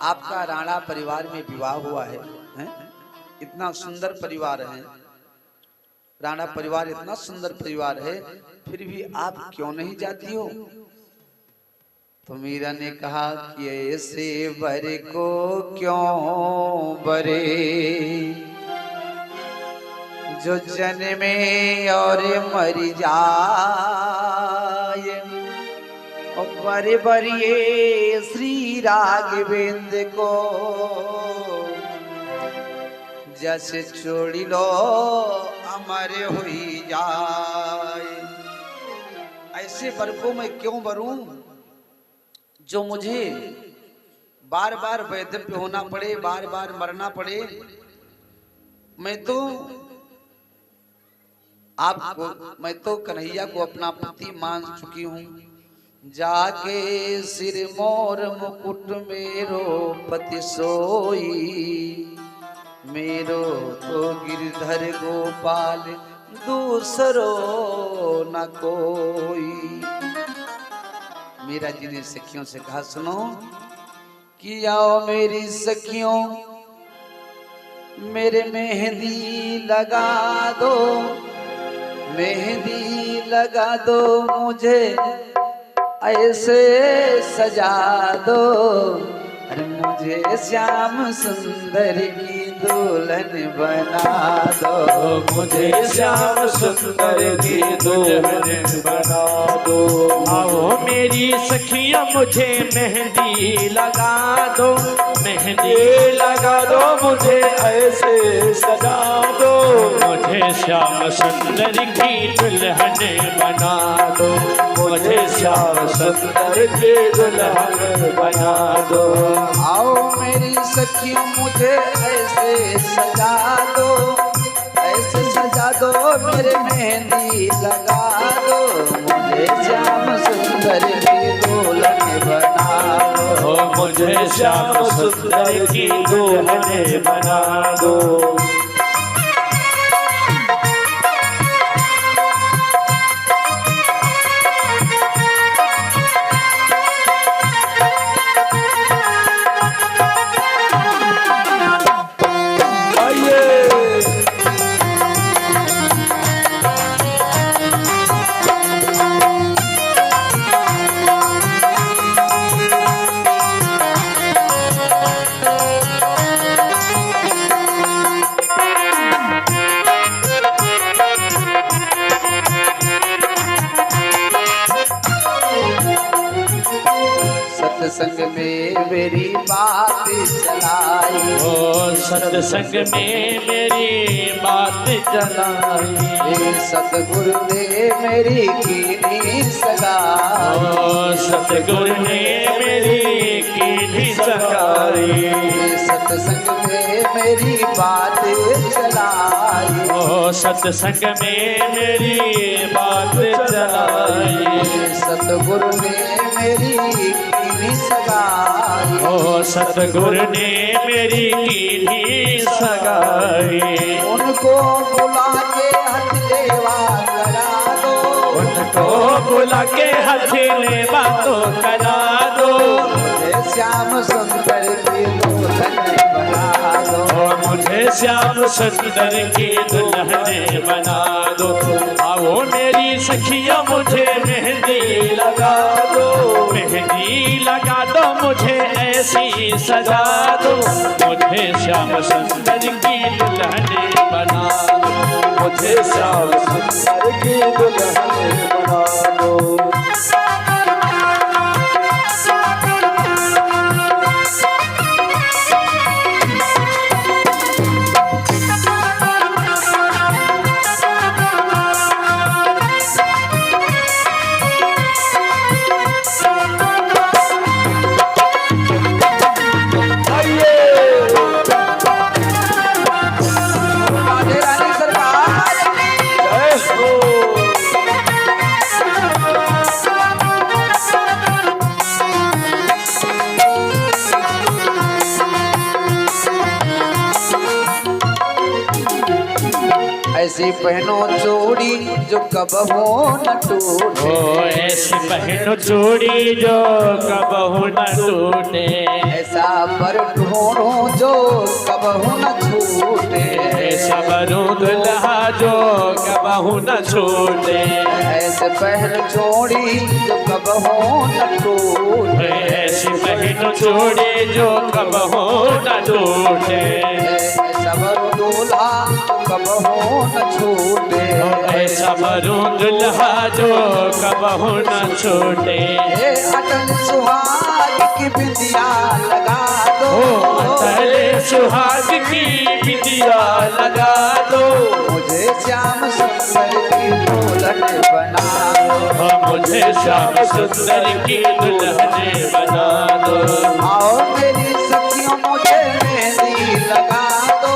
Speaker 1: आपका राणा परिवार में विवाह हुआ है, इतना सुंदर परिवार है, राणा परिवार इतना सुंदर परिवार है, फिर भी आप क्यों नहीं जाती हो? तो मीरा ने कहा कि ऐसे बर को क्यों बरे, जो जन्मे और मर जाए, और बर बरिए श्री राघवेंद्र को, जैसे छोड़ी लो अमर हुई जाए। ऐसे बर को मैं क्यों बरूं जो मुझे बार बार वैधव्य होना पड़े, बार बार मरना पड़े। मैं तो कन्हैया को अपना पति मान चुकी हूँ। जाके सिर मोर मुकुट मेरो पति सोई, मेरो तो गिरधर गोपाल दूसरो न कोई। मीरा जी ने सखियों से कहा सुनो कि आओ मेरी सखियों, मेरे मेहंदी लगा दो, मेहंदी लगा दो, मुझे ऐसे सजा दो, अरे मुझे श्याम सुंदर की दुल्हन बना दो,
Speaker 2: मुझे श्याम सुंदर की दुल्हन बना दो। आओ मेरी सखियां मुझे मेहंदी लगा दो, मेहंदी लगा दो, मुझे ऐसे सजा दो। मुझे श्याम सुंदर की दुल्हन बना दो, मुझे श्याम सुंदर की दुल्हन बना दो।
Speaker 1: आओ मेरी सखियों मुझे ऐसे सजा दो, ऐसे सजा दो, मेरे मेहंदी लगा दो, मुझे श्याम सुंदर की दुल्हन बना दो,
Speaker 2: मुझे श्याम सुंदर की दुल्हन बना दो।
Speaker 1: सत्संग में मेरी बात चलाई,
Speaker 2: ओ सत्संग में मेरी बात चलाई,
Speaker 1: सतगुरु ने मेरी कीनी सगाई,
Speaker 2: ओ सतगुरु ने मेरी कीनी सगाई,
Speaker 1: सत्संग में मेरी बात चलाई,
Speaker 2: ओ सत्संग में मेरी बात चलाई,
Speaker 1: सतगुरु ने मेरी कीनी सगाई,
Speaker 2: ओ सतगुरु ने मेरी कीनी सगाई।
Speaker 1: उनको बुला के हथलेवा करा दो,
Speaker 2: उनको बुला के हथलेवा तो करा दो,
Speaker 1: मुझे श्याम सुंदर की दुल्हन बना दो,
Speaker 2: मुझे श्याम सुंदर की दुल्हन बना दो। आओ मेरी सखियां मुझे मेहंदी लगा दो, मेहंदी लगा दो, मुझे ऐसी सजा दो, मुझे श्याम सुंदर की दुल्हन बना दो, मुझे श्याम सुंदर की दुल्हन बना दो।
Speaker 1: ऐसी पहनो चूड़ी जो कबहू न टूटे,
Speaker 2: ओ ऐसी पहनो चूड़ी जो कबहू न टूटे,
Speaker 1: ऐसा बर ढूंढो जो कबहू न छूटे,
Speaker 2: ऐसा बरू दुल्हा जो कबहू न छूटे,
Speaker 1: ऐसे पहन चूड़ी जो कबहू न टूटे,
Speaker 2: ऐसी पहनो चूड़ी जो कबहू न टूटे,
Speaker 1: ऐसा बर दूल्हा कबहू न छूटे,
Speaker 2: ऐसा बरू दुल्हा जो कबहू न छूटे।
Speaker 1: अटल सुहाग की बिंदिया लगा दो,
Speaker 2: अटल सुहाग की बिंदिया लगा दो,
Speaker 1: मुझे श्याम सुंदर की दुल्हन बना दो,
Speaker 2: मुझे श्याम सुंदर की दुल्हन बना दो।
Speaker 1: आओ मेरी सखियों मुझे मेहंदी लगा दो,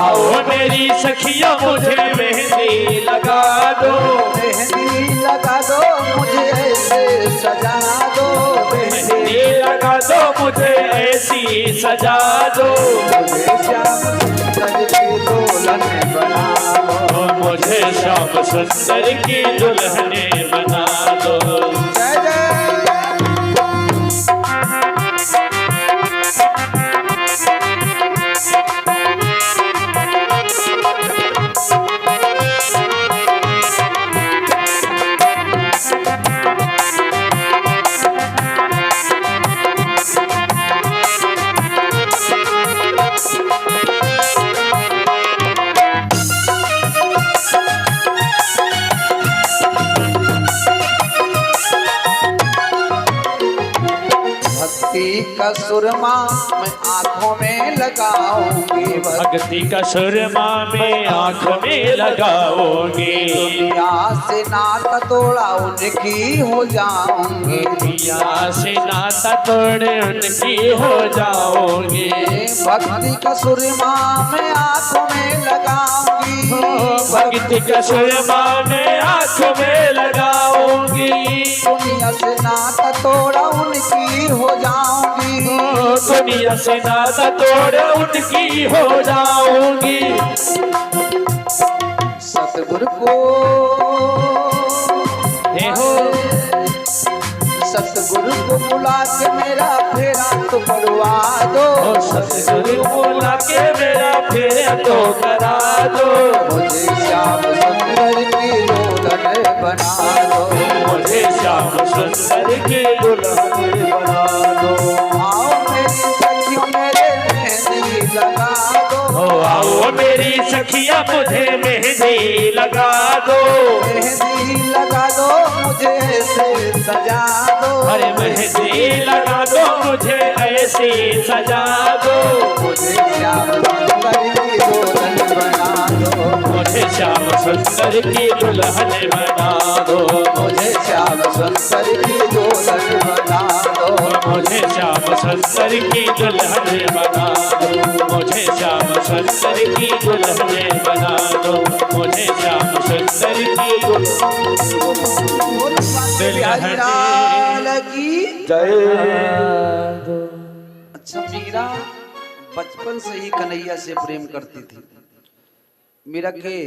Speaker 2: आओ मेरी सखियों मुझे मेहंदी लगा दो,
Speaker 1: मेहंदी लगा दो, मुझे ऐसे सजा दो,
Speaker 2: मेहंदी लगा दो, मुझे ऐसी सजा दो,
Speaker 1: मुझे श्याम सुंदर की दुल्हन बना दो,
Speaker 2: मुझे श्याम सुंदर की दुल्हन बना दो।
Speaker 1: जय जय। सुरमा मैं आंखों में लगाऊंगी,
Speaker 2: भक्ति का सुरमा में आँख में लगाओगे,
Speaker 1: दुनिया से नाता तोड़ा उनकी हो जाऊंगी,
Speaker 2: दुनिया से नाता तोड़े उनकी हो जाओगे।
Speaker 1: भक्ति का सुरमा मैं आंखों में लगाऊंगी,
Speaker 2: भक्ति का सुरमा में आँख में लगाओगी,
Speaker 1: दुनिया से नाता तोड़ा उनकी हो जाऊंगी,
Speaker 2: दुनिया से नाता तोड़े उनकी हो जाओगी।
Speaker 1: सतगुरु को
Speaker 2: हे हो
Speaker 1: सतगुरु को बुला के मेरा फेरा तो करवा दो,
Speaker 2: सतगुरु बुला के मेरा फेरा तो करा दो,
Speaker 1: मुझे श्याम सुंदर की दुल्हन बना दो,
Speaker 2: मुझे श्याम सुंदर की दुल्हन बना दो।
Speaker 1: आओ मेरी सखियों मेरे मेहंदी लगा दो,
Speaker 2: आओ मेरी सखिया मुझे मेहंदी लगा दो,
Speaker 1: मेहंदी लगा दो मुझे ऐसे सजा दो,
Speaker 2: अरे मेहंदी लगा दो मुझे ऐसी सजा दो,
Speaker 1: मुझे श्याम सुंदर की दुल्हन बना दो,
Speaker 2: मुझे श्याम सुंदर की दुल्हन बना दो,
Speaker 1: मुझे श्याम सुंदर की दुल्हन बना दो,
Speaker 2: मुझे श्याम सुंदर की दुल्हन बना दो, मुझे श्याम सुंदर की दुल्हन बना दो, मुझे श्याम सुंदर की दुल्हन
Speaker 1: की
Speaker 2: जय।
Speaker 1: अच्छा, मीरा बचपन से ही कन्हैया से प्रेम करती थी। मीरा के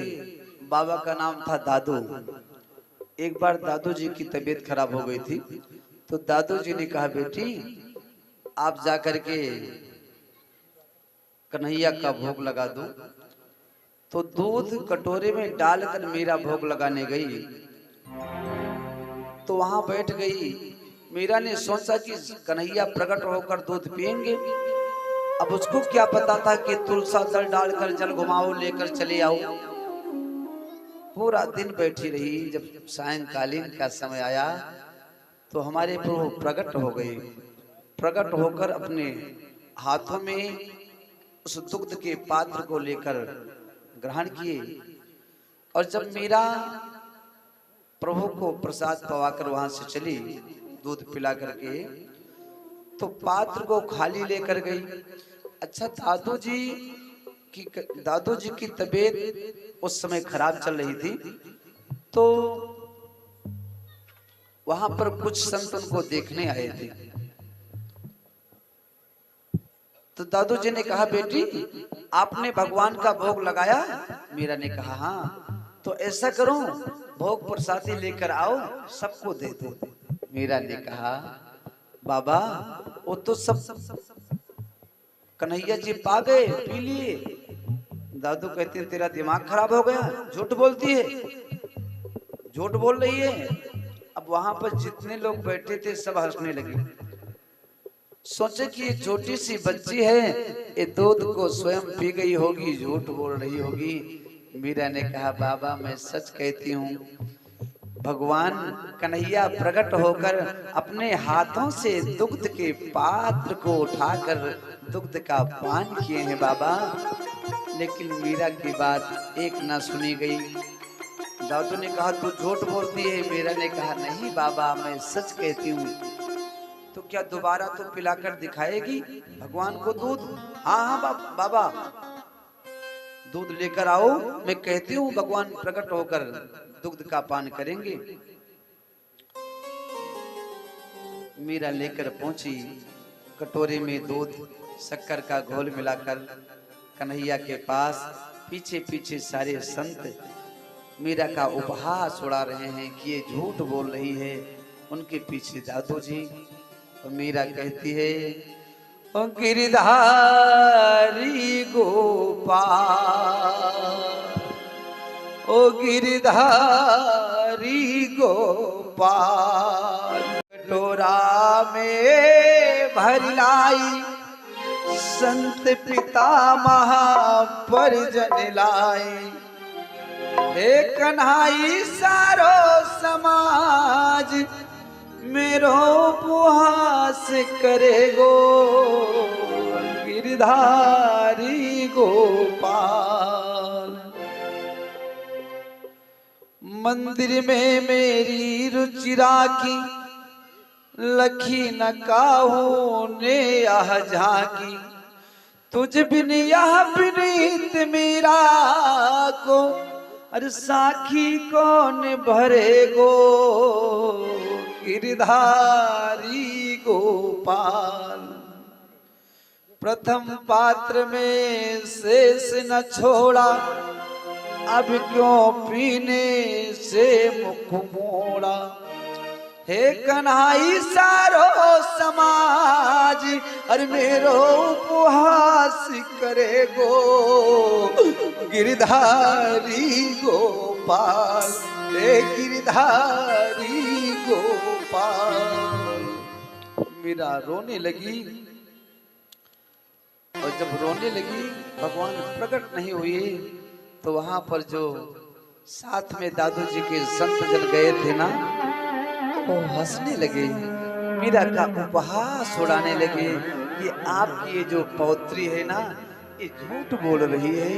Speaker 1: बाबा का नाम था दादू। एक बार दादू जी की तबीयत खराब हो गई थी, तो दादू जी ने कहा, बेटी आप जाकर के कन्हैया का भोग लगा दो। तो दूध कटोरे में डालकर मीरा भोग लगाने गई, तो वहां बैठ गई। मीरा ने सोचा कि कन्हैया प्रकट होकर दूध पिएंगे। अब उसको क्या पता था कि तुलसा दल डालकर जल घुमाओ लेकर चले आओ। पूरा दिन बैठी रही। जब सायंकालीन का समय आया तो हमारे प्रभु प्रकट हो गए। प्रकट होकर अपने हाथों में उस दुग्ध के पात्र को लेकर ग्रहण किए। और जब मीरा प्रभु को प्रसाद पवाकर वहां से चली दूध पिला करके, तो पात्र को खाली लेकर गई। अच्छा, दादू जी की तबीयत उस समय खराब चल रही थी, तो वहां पर कुछ संत उनको देखने आए थे। तो दादू जी ने कहा, बेटी आपने भगवान का भोग लगाया? मीरा ने कहा, हाँ। तो ऐसा करो, भोग प्रसादी लेकर आओ, सबको दे दो। मीरा ने कहा, बाबा वो तो सब कन्हैया जी पा गए, पी लिए। दादू कहते हैं, तेरा दिमाग खराब हो गया, झूठ बोलती है, झूठ बोल रही है। अब वहां पर जितने लोग बैठे थे सब हंसने लगे। सोचे कि ये छोटी सी बच्ची है, ये दूध को स्वयं पी गई होगी, झूठ बोल रही होगी। मीरा ने कहा, बाबा मैं सच कहती हूँ, भगवान कन्हैया प्रकट होकर अपने हाथों से दुग्ध के पात्र को उठाकर दुग्ध का पान किए हैं बाबा। लेकिन मीरा की बात एक ना सुनी गई। दादू ने कहा, तू झूठ बोलती है। मीरा ने कहा, नहीं बाबा मैं सच कहती हूँ। तो क्या दोबारा तो पिलाकर दिखाएगी भगवान को दूध? हाँ हाँ बाबा, दूध लेकर आओ, मैं कहती हूँ भगवान प्रकट होकर दुग्ध का पान करेंगे। मीरा लेकर पहुंची, कटोरे में दूध शक्कर का घोल मिलाकर कन्हैया के पास। पीछे पीछे सारे संत मीरा का उपहास उड़ा रहे हैं कि ये झूठ बोल रही है। उनके पीछे दादू जी। और मीरा कहती है, ओ गिरधारी गोपाल, ओ गिरधारी गोपाल, कटोरा में भर लाई संत पिता महापरिजन लाई। हे कन्हाई सारो समाज मेरो उपहास करेगो गिरधारी गोपाल। मंदिर में मेरी रुचि राखी, लखी न काहू ने यह झांकी। तुझ बिन यह विनीत मीरा को, अरे साखी कौन भरेगो गिरधारी गोपाल। प्रथम पात्र में शेष न छोड़ा, अब क्यों पीने से मुख मोड़ा। हे कन्हाई सारो समाज, अरे मेरो उपहास करेगो गिरधारी गोपाल। हे गिरधारी गोपाल। मीरा रोने लगी, और जब रोने लगी भगवान प्रकट नहीं हुए, तो वहां पर जो साथ में दादू जी के संत जन गए थे ना, वो हंसने लगे, मीरा का उपहास उड़ाने लगे कि आपकी ये जो पौत्री है ना, ये झूठ बोल रही है।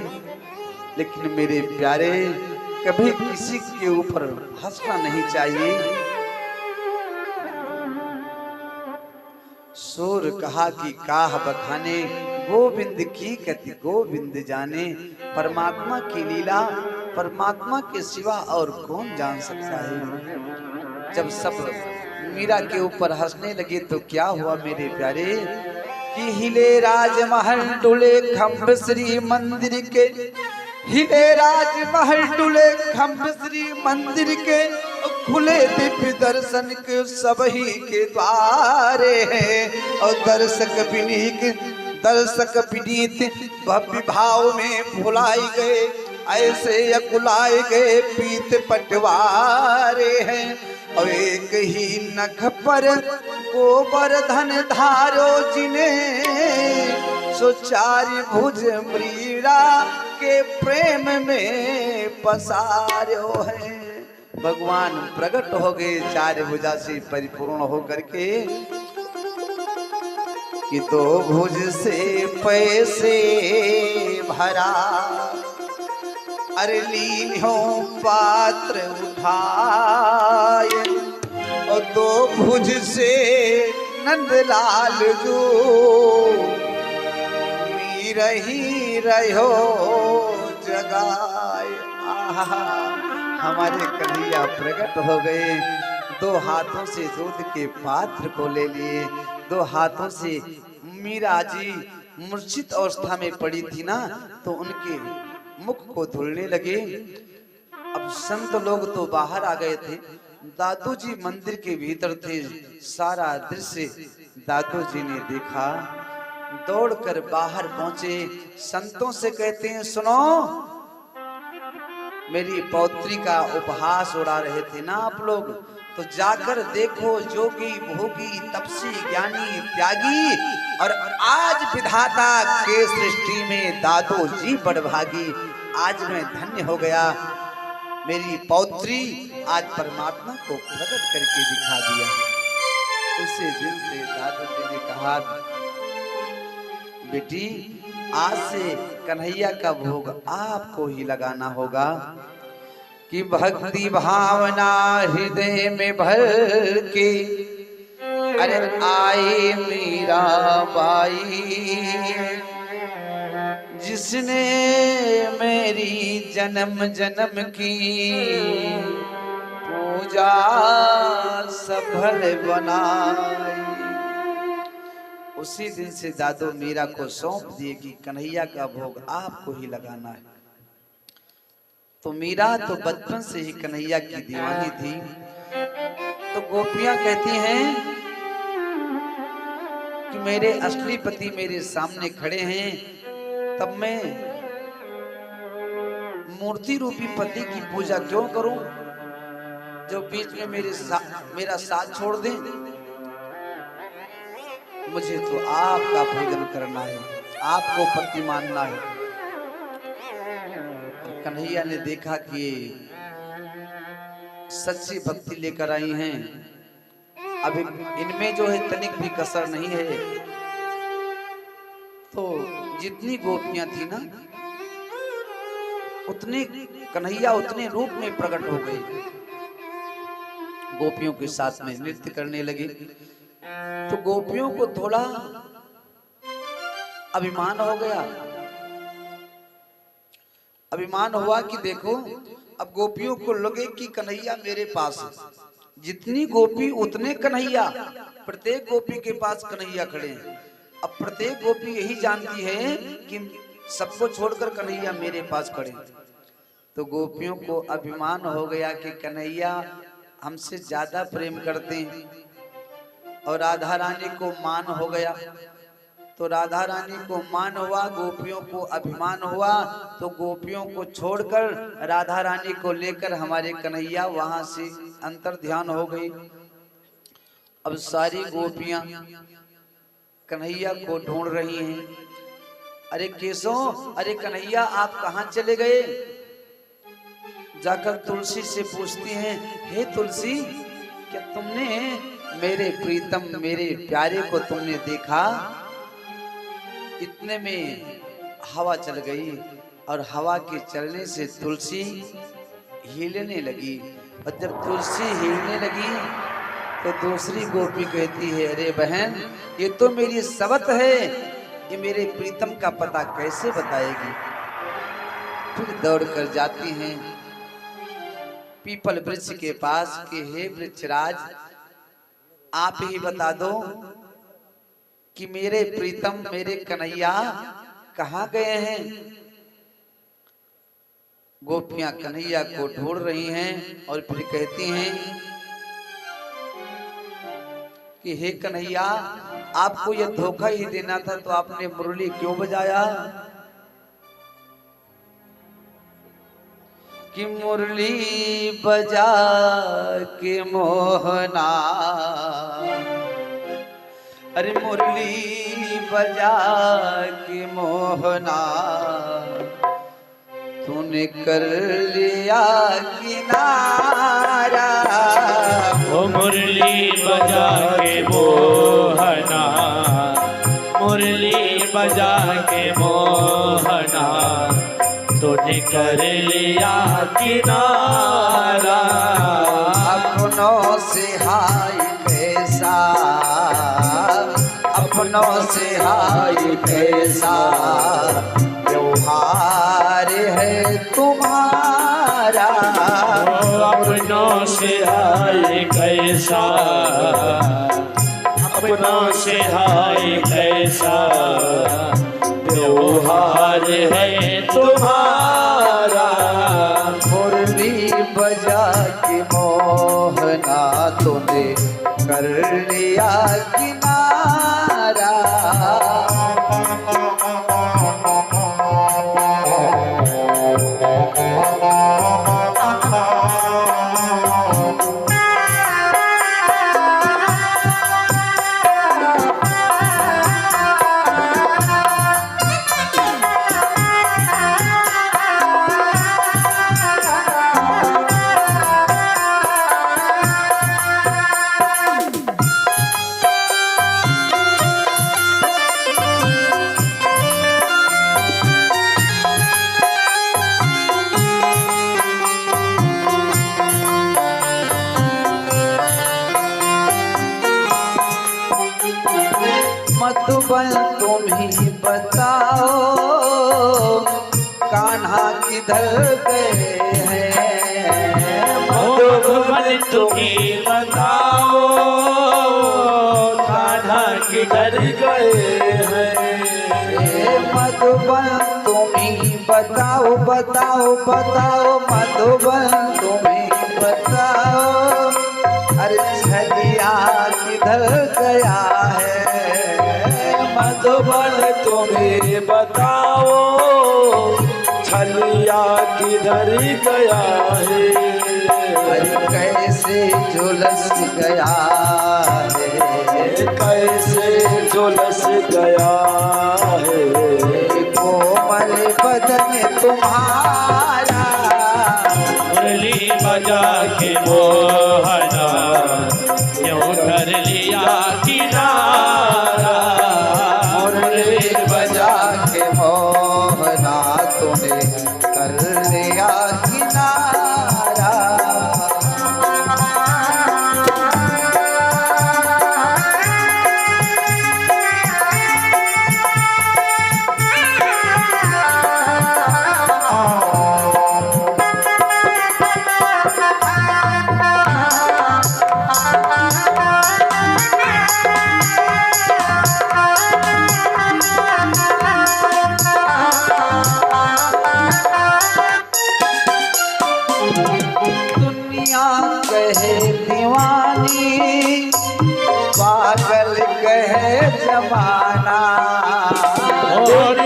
Speaker 1: लेकिन मेरे प्यारे, कभी किसी के ऊपर हंसना नहीं चाहिए। सुर कहा कि काह बखाने, गोविंद की गति गोविंद जाने। परमात्मा की लीला परमात्मा के सिवा और कौन जान सकता है। जब सब मीरा के ऊपर हंसने लगे तो क्या हुआ मेरे प्यारे, कि हिले राजमहल डुले खम्भ श्री मंदिर के। हिले राजमहल डुले खम्भ श्री मंदिर के, खुले दिव्य दर्शन के सब ही के द्वारे हैं। और दर्शक विनीत भव्य भाव में भुलाए गए, ऐसे अकुलाए गए पीत पटवारे हैं। और एक ही नख पर गोवर्धन धारो जिन्हें, सो चारि भुज मीरा के प्रेम में पसारो है। भगवान प्रकट हो गए चार भुजा से परिपूर्ण होकर के, कि दो भुज से पैसे भरा, अरे लीन्यो पात्र उठाए। और दो भुज से नंदलाल जो रही रहो जगाए। आहा, हमारे कन्हैया प्रकट हो गए। दो हाथों से दूध के पात्र को ले लिए, दो हाथों से मीरा जी मूर्छित अवस्था में पड़ी थी ना, तो उनके मुख को धुलने लगे। अब संत लोग तो बाहर आ गए थे, दादू जी मंदिर के भीतर थे। सारा दृश्य दादू जी ने देखा, दौड़कर बाहर पहुंचे, संतों से कहते हैं सुनो, मेरी पौत्री का उपहास उड़ा रहे थे ना आप लोग, तो जाकर देखो जोगी भोगी तपसी ज्ञानी त्यागी, और आज विधाता के सृष्टि में दादू जी बड़भागी। आज मैं धन्य हो गया, मेरी पौत्री आज परमात्मा को प्रकट करके दिखा दिया। उसी दिन से दादू जी ने कहा, बेटी आज से कन्हैया का भोग आपको ही लगाना होगा। कि भक्ति भावना हृदय में भर के, अरे आए मीरा बाई, जिसने मेरी जन्म जन्म की पूजा सफल बनाई। उसी दिन से दादू मीरा को सौंप दिए कि कन्हैया का भोग आपको ही लगाना है। तो मीरा तो बचपन से ही कन्हैया की दीवानी थी। तो गोपियां कहती हैं कि मेरे असली पति मेरे सामने खड़े हैं, तब मैं मूर्ति रूपी पति की पूजा क्यों करूं, जो बीच में मेरा साथ छोड़ दें। मुझे तो आपका पूजन करना है, आपको पति मानना है। कन्हैया ने देखा कि सच्ची भक्ति लेकर आई हैं, अब इनमें जो है तनिक भी कसर नहीं है। तो जितनी गोपियां थी ना, उतने कन्हैया उतने रूप में प्रकट हो गए, गोपियों के साथ में नृत्य करने लगे। तो गोपियों को थोड़ा अभिमान हो गया, अभिमान हुआ कि देखो, अब गोपियों को लगे कि कन्हैया मेरे पास है, जितनी गोपी उतने कन्हैया, प्रत्येक गोपी के पास कन्हैया खड़े हैं। अब प्रत्येक गोपी यही जानती है कि सबको छोड़कर कन्हैया मेरे पास खड़े हैं। तो गोपियों को अभिमान हो गया कि कन्हैया हमसे ज्यादा प्रेम करते हैं, और राधा रानी को मान हो गया। तो राधा रानी को मान हुआ, गोपियों को अभिमान हुआ, तो गोपियों को छोड़कर राधा रानी को लेकर हमारे कन्हैया वहां से अंतर ध्यान हो गई। अब सारी गोपियां कन्हैया को ढूंढ रही हैं। अरे केशव, अरे कन्हैया आप कहाँ चले गए? जाकर तुलसी से पूछती हैं, हे तुलसी, क्या तुमने मेरे प्रीतम, मेरे प्यारे को तुमने देखा? इतने में हवा चल गई, और हवा के चलने से तुलसी हिलने लगी। और जब तुलसी हिलने लगी तो दूसरी गोपी कहती है, अरे बहन, ये तो मेरी सवत है, ये मेरे प्रीतम का पता कैसे बताएगी? फिर दौड़ कर जाती हैं पीपल वृक्ष के पास कि हे वृक्षराज, आप ही बता दो कि मेरे प्रीतम, मेरे कन्हैया कहाँ गए हैं? गोपियां कन्हैया को ढूंढ रही हैं, और फिर कहती हैं कि हे कन्हैया, आपको यह धोखा ही देना था तो आपने मुरली क्यों बजाया? कि मुरली बजा के मोहना, अरे मुरली बजा के मोहना, तूने कर लिया किनारा।
Speaker 2: ओ मुरली बजा के मोहना, मुरली बजा के मोहना, तूने कर लिया किनारा।
Speaker 1: अपनों से हाय कैसा, अपनों से हाय कैसा व्यवहार है तुम्हारा।
Speaker 2: अपनों से हाय कैसा, अपनों से हाय कैसा व्यवहार है तुम्हारा।
Speaker 1: मुरली बजा के मोहना, तूने कर लिया किनारा। मधुबन तुम ही बताओ, कान्हा किधर गए हैं?
Speaker 2: मधुबन तुम ही बताओ, कान्हा किधर गए हैं?
Speaker 1: मधुबन तुम ही बताओ, बताओ बताओ, मधुबन तुम ही बताओ, अरे छलिया किधर गया है?
Speaker 2: मधुबन तुम्हें बताओ, छलिया किधर गया है?
Speaker 1: अरे कैसे झुलस गया है,
Speaker 2: कैसे झुलस गया है?
Speaker 1: कोमल बदन तुम्हारा।
Speaker 2: मुरली बजा के मोहना, क्यों कर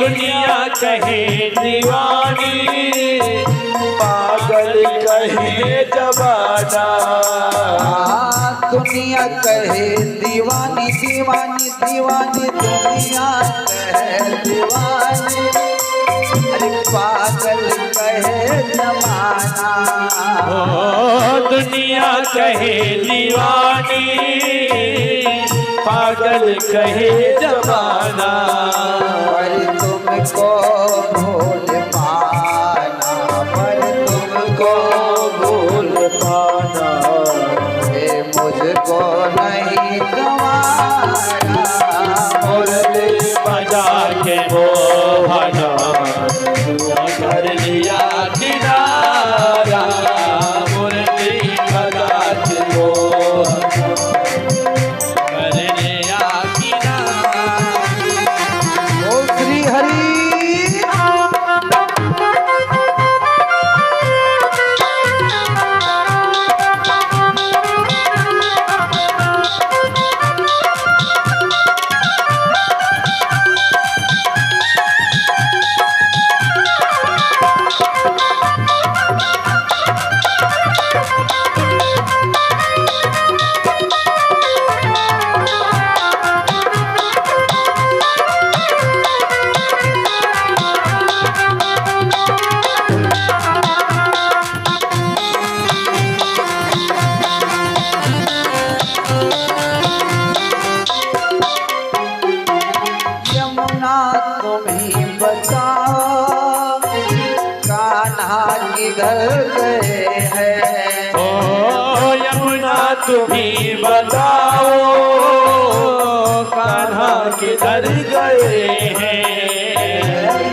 Speaker 2: दुनिया कहे दीवानी, पागल कहे जमाना।
Speaker 1: दुनिया कहे दीवानी दीवानी दीवानी, दुनिया कहे दीवानी, अरे पागल कहे जमाना।
Speaker 2: दुनिया कहे दीवानी, पागल कहे जमाना।
Speaker 1: पर तुमको भूल पाना, पर तुमको
Speaker 2: भूल पाना,
Speaker 1: मुझको नहीं गवारा।
Speaker 2: मुरली बजा के मोहना कर लिया किनारा, मुरली बजा के मोहना कर लिया किनारा।
Speaker 1: ओ श्री हरि तुम्हें बताओ कान्हा किधर गए हैं।
Speaker 2: ओ यमुना तुम्हीं बताओ कान्हा किधर गए हैं।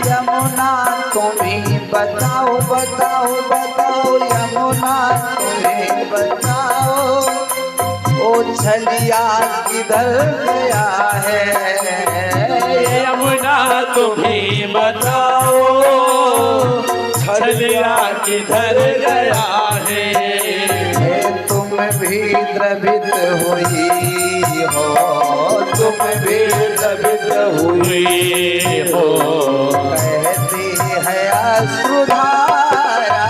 Speaker 1: यमुना तुम्हें बताओ बताओ बताओ, यमुना तुम्हें बताओ ओ छलिया किधर गया है।
Speaker 2: यमुना तुम्हीं बताओ छलिया किधर गया है।
Speaker 1: तुम भी द्रवित हुई हो, तुम भी द्रवित
Speaker 2: हुई हो,
Speaker 1: कहती है अश्रुधारा।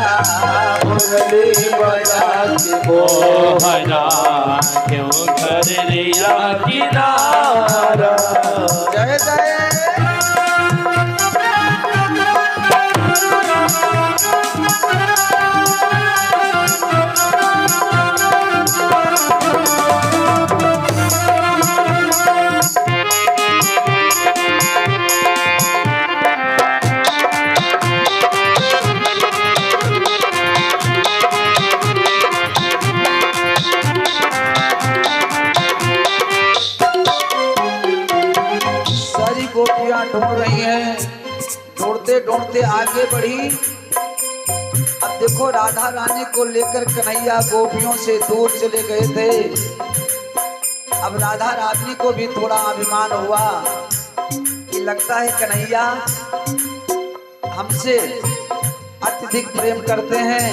Speaker 1: मुरली बजा के
Speaker 2: मोहना क्यों कर लिया किनारा।
Speaker 1: जय जय गोपियां ढूंढ रही हैं, ढूंढते ढूंढते आगे बढ़ी। अब देखो राधा रानी को लेकर कन्हैया गोपियों से दूर चले गए थे। अब राधा रानी को भी थोड़ा अभिमान हुआ कि लगता है कन्हैया हमसे अत्यधिक प्रेम करते हैं।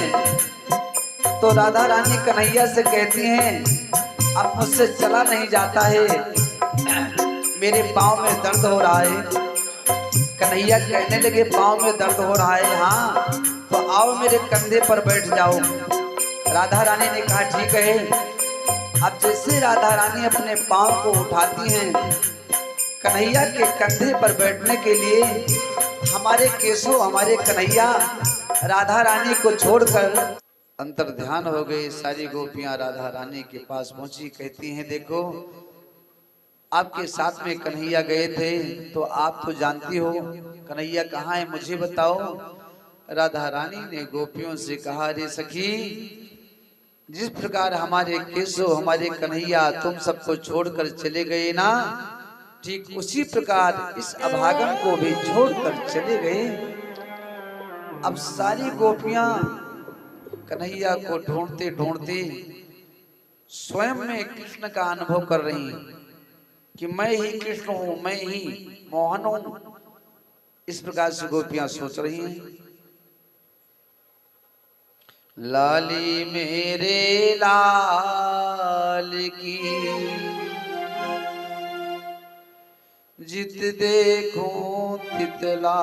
Speaker 1: तो राधा रानी कन्हैया से कहती हैं अब मुझसे चला नहीं जाता है, मेरे पाँव में दर्द हो रहा है। कन्हैया कहने लगे पाँव में दर्द हो रहा है, हाँ तो आओ मेरे कंधे पर बैठ जाओ। राधा रानी ने कहा ठीक है। अब जैसे राधा रानी अपने पाँव को उठाती हैं कन्हैया के कंधे पर बैठने के लिए, हमारे केशव हमारे कन्हैया राधा रानी को छोड़कर अंतर ध्यान हो गए। सारी गोपियां राधा रानी के पास पहुंची, कहती हैं देखो आपके साथ में कन्हैया गए थे तो आप तो जानती हो कन्हैया कहाँ है, मुझे बताओ। राधा रानी ने गोपियों से कहा रे सखी, जिस प्रकार हमारे केशव हमारे कन्हैया तुम सबको छोड़कर चले गए ना, ठीक उसी प्रकार इस अभागन को भी छोड़कर चले गए। अब सारी गोपियां कन्हैया को ढूंढते ढूंढते स्वयं में कृष्ण का अनुभव कर रही कि मैं ही कृष्ण हूं, मैं ही मोहन हूं। इस प्रकार से गोपियां सोच रही हैं। लाली मेरे लाल की जित देखूं तितला,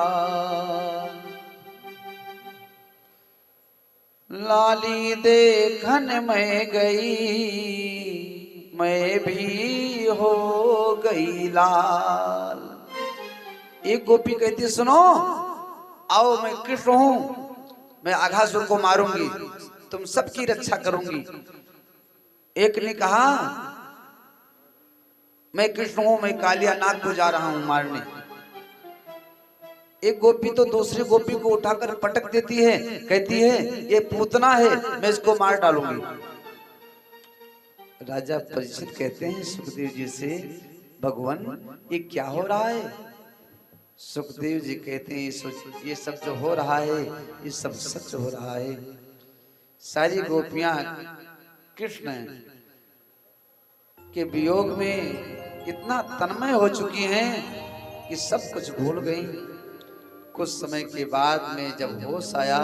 Speaker 1: लाली देखन में गई मैं भी हो गई लाल। एक गोपी कहती सुनो, आओ मैं कृष्ण हूं, मैं अघासुर को मारूंगी, तुम सबकी रक्षा करूंगी। एक ने कहा मैं कृष्ण हूं, मैं कालिया नाग को जा रहा हूं मारने। एक गोपी तो दूसरी गोपी को उठाकर पटक देती है, कहती है ये पूतना है, मैं इसको मार डालूंगी। राजा परीक्षित कहते हैं सुखदेव जी से, भगवान ये क्या हो रहा है? सुखदेव जी कहते हैं ये सब जो हो रहा है ये सब सच हो रहा है। सारी गोपियां कृष्ण के वियोग में इतना तन्मय हो चुकी हैं कि सब कुछ भूल गई। कुछ समय के बाद में जब होश आया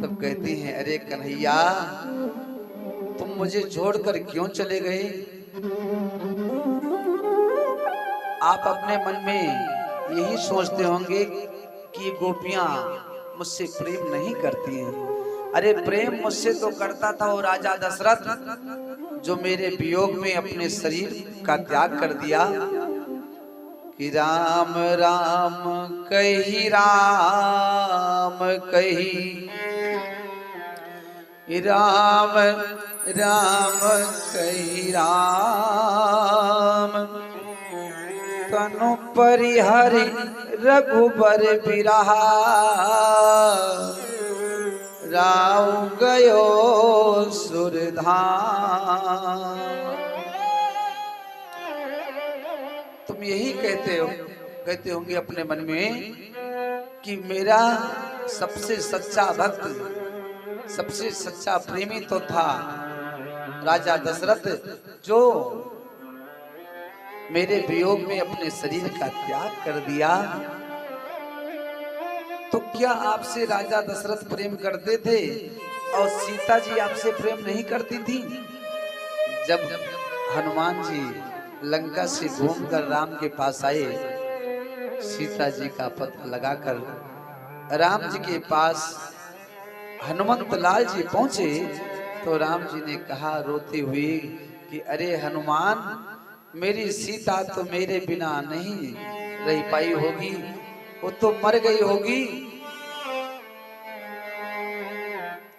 Speaker 1: तब कहती हैं अरे कन्हैया तुम मुझे छोड़कर क्यों चले गए? आप अपने मन में यही सोचते होंगे कि गोपियां मुझसे प्रेम नहीं करती हैं। अरे प्रेम मुझसे तो करता था वो राजा दशरथ जो मेरे वियोग में अपने शरीर का त्याग कर दिया। कि राम राम कही राम कही, राम राम कही राम, तनु परिहरि रघुबर बिरहा, राव गयो सुरधाम। तुम यही कहते होंगे अपने मन में कि मेरा सबसे सच्चा भक्त, सबसे सच्चा प्रेमी तो था राजा दशरथ जो मेरे वियोग में अपने शरीर का त्याग कर दिया। तो क्या आपसे राजा दशरथ प्रेम करते थे और सीता जी आपसे प्रेम नहीं करती थी? जब हनुमान जी लंका से घूमकर राम के पास आए, सीता जी का पता लगाकर राम जी के पास हनुमंत लाल जी पहुंचे तो राम जी ने कहा रोते हुए कि अरे हनुमान, मेरी सीता तो मेरे बिना नहीं रह पाई होगी, वो तो मर गई होगी।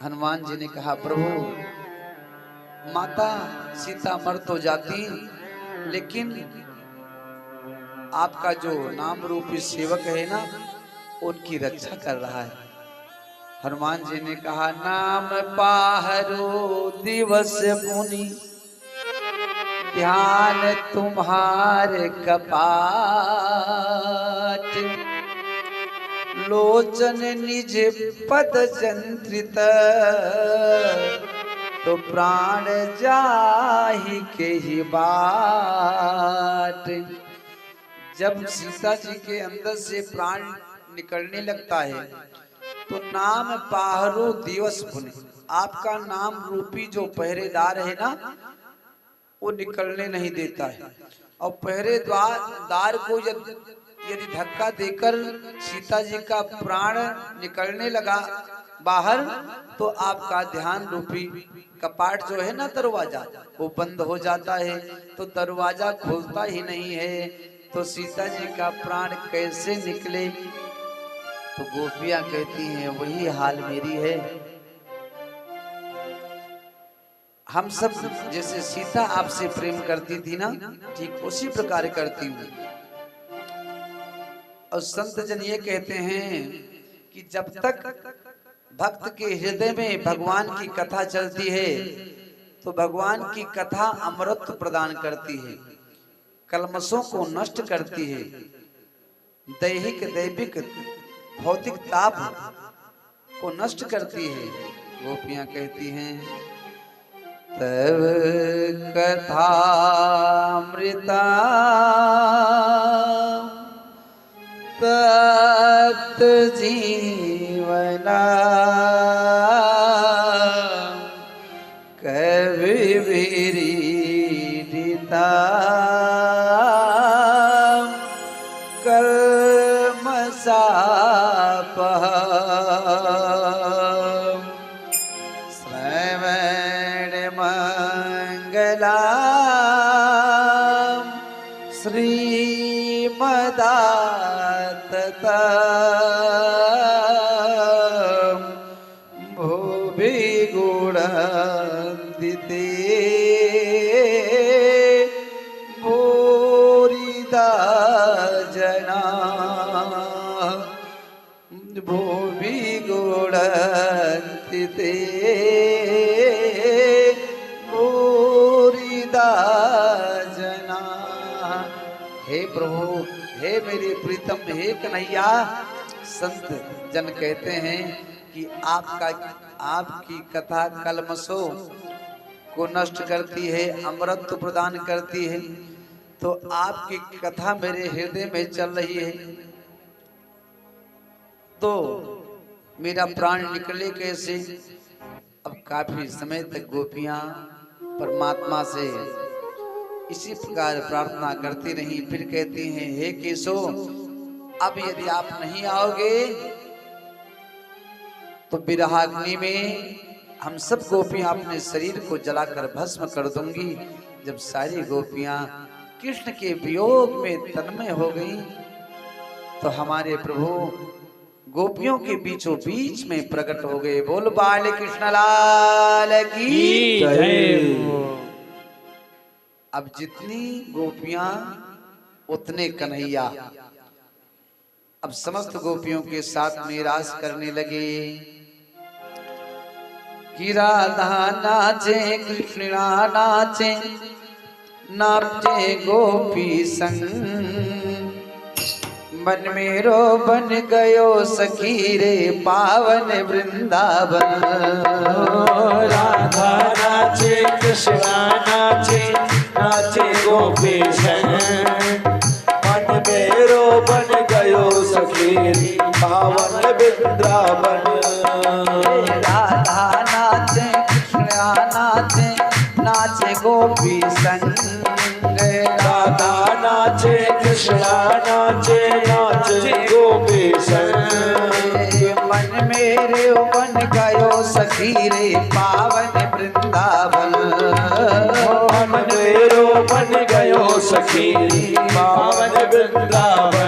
Speaker 1: हनुमान जी ने कहा प्रभु माता सीता मर तो जाती लेकिन आपका जो नाम रूपी सेवक है ना उनकी रक्षा कर रहा है। हनुमान जी ने कहा नाम पाहरो दिवस पुनि, ध्यान तुम्हारे कपाट, लोचन निज पद जंत्रित, तो प्राण जाहि के ही बाट। जब सीता जी के अंदर से प्राण निकलने लगता है तो नाम पाहरो दिवस पुनि, आपका नाम रूपी जो पहरेदार है ना वो निकलने नहीं देता है। और पहरेदार को यदि धक्का देकर सीता जी का प्राण निकलने लगा बाहर तो आपका ध्यान रूपी कपाट जो है ना दरवाजा वो बंद हो जाता है, तो दरवाजा खुलता ही नहीं है, तो सीता जी का प्राण कैसे निकले? तो गोपियां कहती हैं वही हाल मेरी है। हम सब जैसे सीता आपसे प्रेम करती थी ना ठीक उसी प्रकार करती हूँ। और संत जन ये कहते हैं कि जब तक भक्त के हृदय में भगवान की कथा चलती है तो भगवान की कथा अमृत प्रदान करती है, कलमशों को नष्ट करती है, दैहिक दैविक भौतिक ताप को नष्ट करती है। गोपियां कहती हैं तब कथा अमृता तप्त जीवना, कवि विरीडिता मंगलापहं श्रवण मंगलाम श्रीमदाततम भुवि गुणन्दिते भूरिदा जना भुवि गुणन्दिते भूरिदा जना। हे प्रभु, हे मेरे प्रीतम, हे कन्हैया, संत जन कहते हैं कि आपकी कथा कलमशों को नष्ट करती है, अमृत प्रदान करती है। तो आपकी कथा मेरे हृदय में चल रही है तो मेरा प्राण निकले कैसे। अब काफी समय तक गोपियां परमात्मा से इसी प्रकार प्रार्थना करती रही। फिर कहती हैं, हे केशव, अब यदि आप नहीं आओगे तो विरहाग्नि में हम सब गोपियां अपने शरीर को जलाकर भस्म कर दूंगी। जब सारी गोपियां कृष्ण के वियोग में तन्मय हो गई तो हमारे प्रभु गोपियों के बीचों बीच में प्रकट हो गए। बोल बाल कृष्ण लाल की जय। अब जितनी गोपियां उतने कन्हैया। अब समस्त गोपियों के साथ में रास करने लगे कि राधा नाचे कृष्ण नाचे, नाचे गोपी संग, मन मेरो बन गयो सखी रे पावन वृंदावन।
Speaker 2: राधा नाचे कृष्ण नाचे, नाचे गोपी संग, मन मेरो बन गयो सखी रे पावन वृंदावन।
Speaker 1: राधा नाचे कृष्ण नाचे, नाचे गोपी संग,
Speaker 2: राधा नाचे कृष्ण नाचे, नाचे गोपी संग,
Speaker 1: मन मेरे बन गयो सखी रे पावन वृंदावन।
Speaker 2: मन मेरो बन गयो सखी पावन वृंदावन।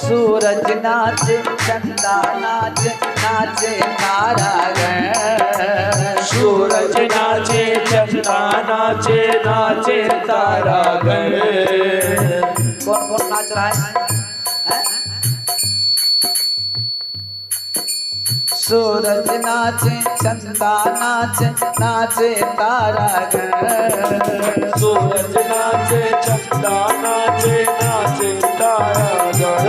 Speaker 1: सूरज नाचे चंदा नाचे, नाचे तारागण।
Speaker 2: सूरज नाचे चंदा नाचे, नाचे तारागण।
Speaker 1: कौन कौन नाच रहा है? सूरज नाचे चंदा नाचे, नाचे तारागण।
Speaker 2: सूरज नाचे चंदा नाचे, नाचे तारागण।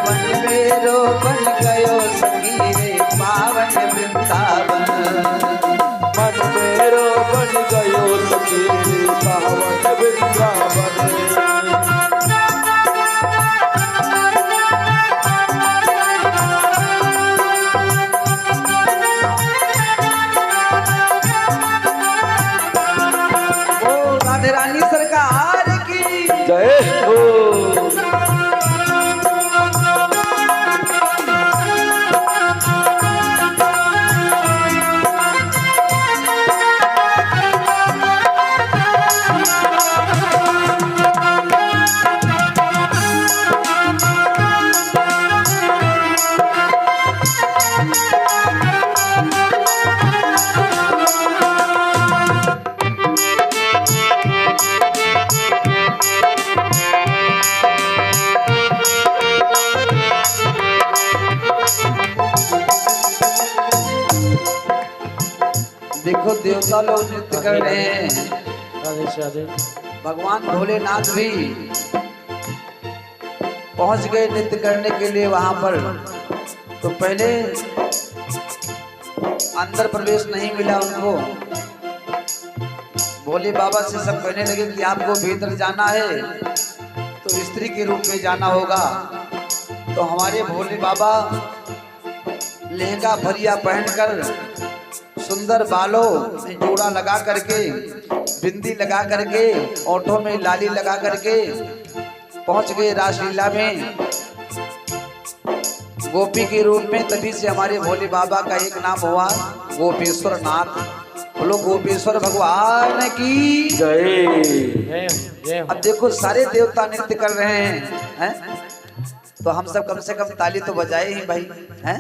Speaker 1: मन मेरो बन गयो सखी रे पावन वृंदावन।
Speaker 2: मन मेरो बन गयो सखी पावन वृंदावन।
Speaker 1: रानी सरकार की
Speaker 2: जय हो।
Speaker 1: देखो देवता लोग नृत्य कर रहे हैं,
Speaker 2: राधे
Speaker 1: भगवान भोलेनाथ भी पहुंच गए नृत्य करने के लिए वहां पर। तो पहले अंदर प्रवेश नहीं मिला उनको। भोले बाबा से सब कहने लगे कि आपको भीतर जाना है तो स्त्री के रूप में जाना होगा। तो हमारे भोले बाबा लहंगा भरिया पहनकर, सुंदर बालों में जोड़ा लगा करके, बिंदी लगा करके, ओठों में लाली लगा करके पहुंच गए रासलीला में गोपी के रूप में। तभी से हमारे भोले बाबा का एक नाम हुआ गोपेश्वर नाथ। बोलो गोपेश्वर भगवान की जय। अब देखो सारे देवता नृत्य कर रहे हैं, तो हम सब कम से कम ताली तो बजाए ही भाई, हैं?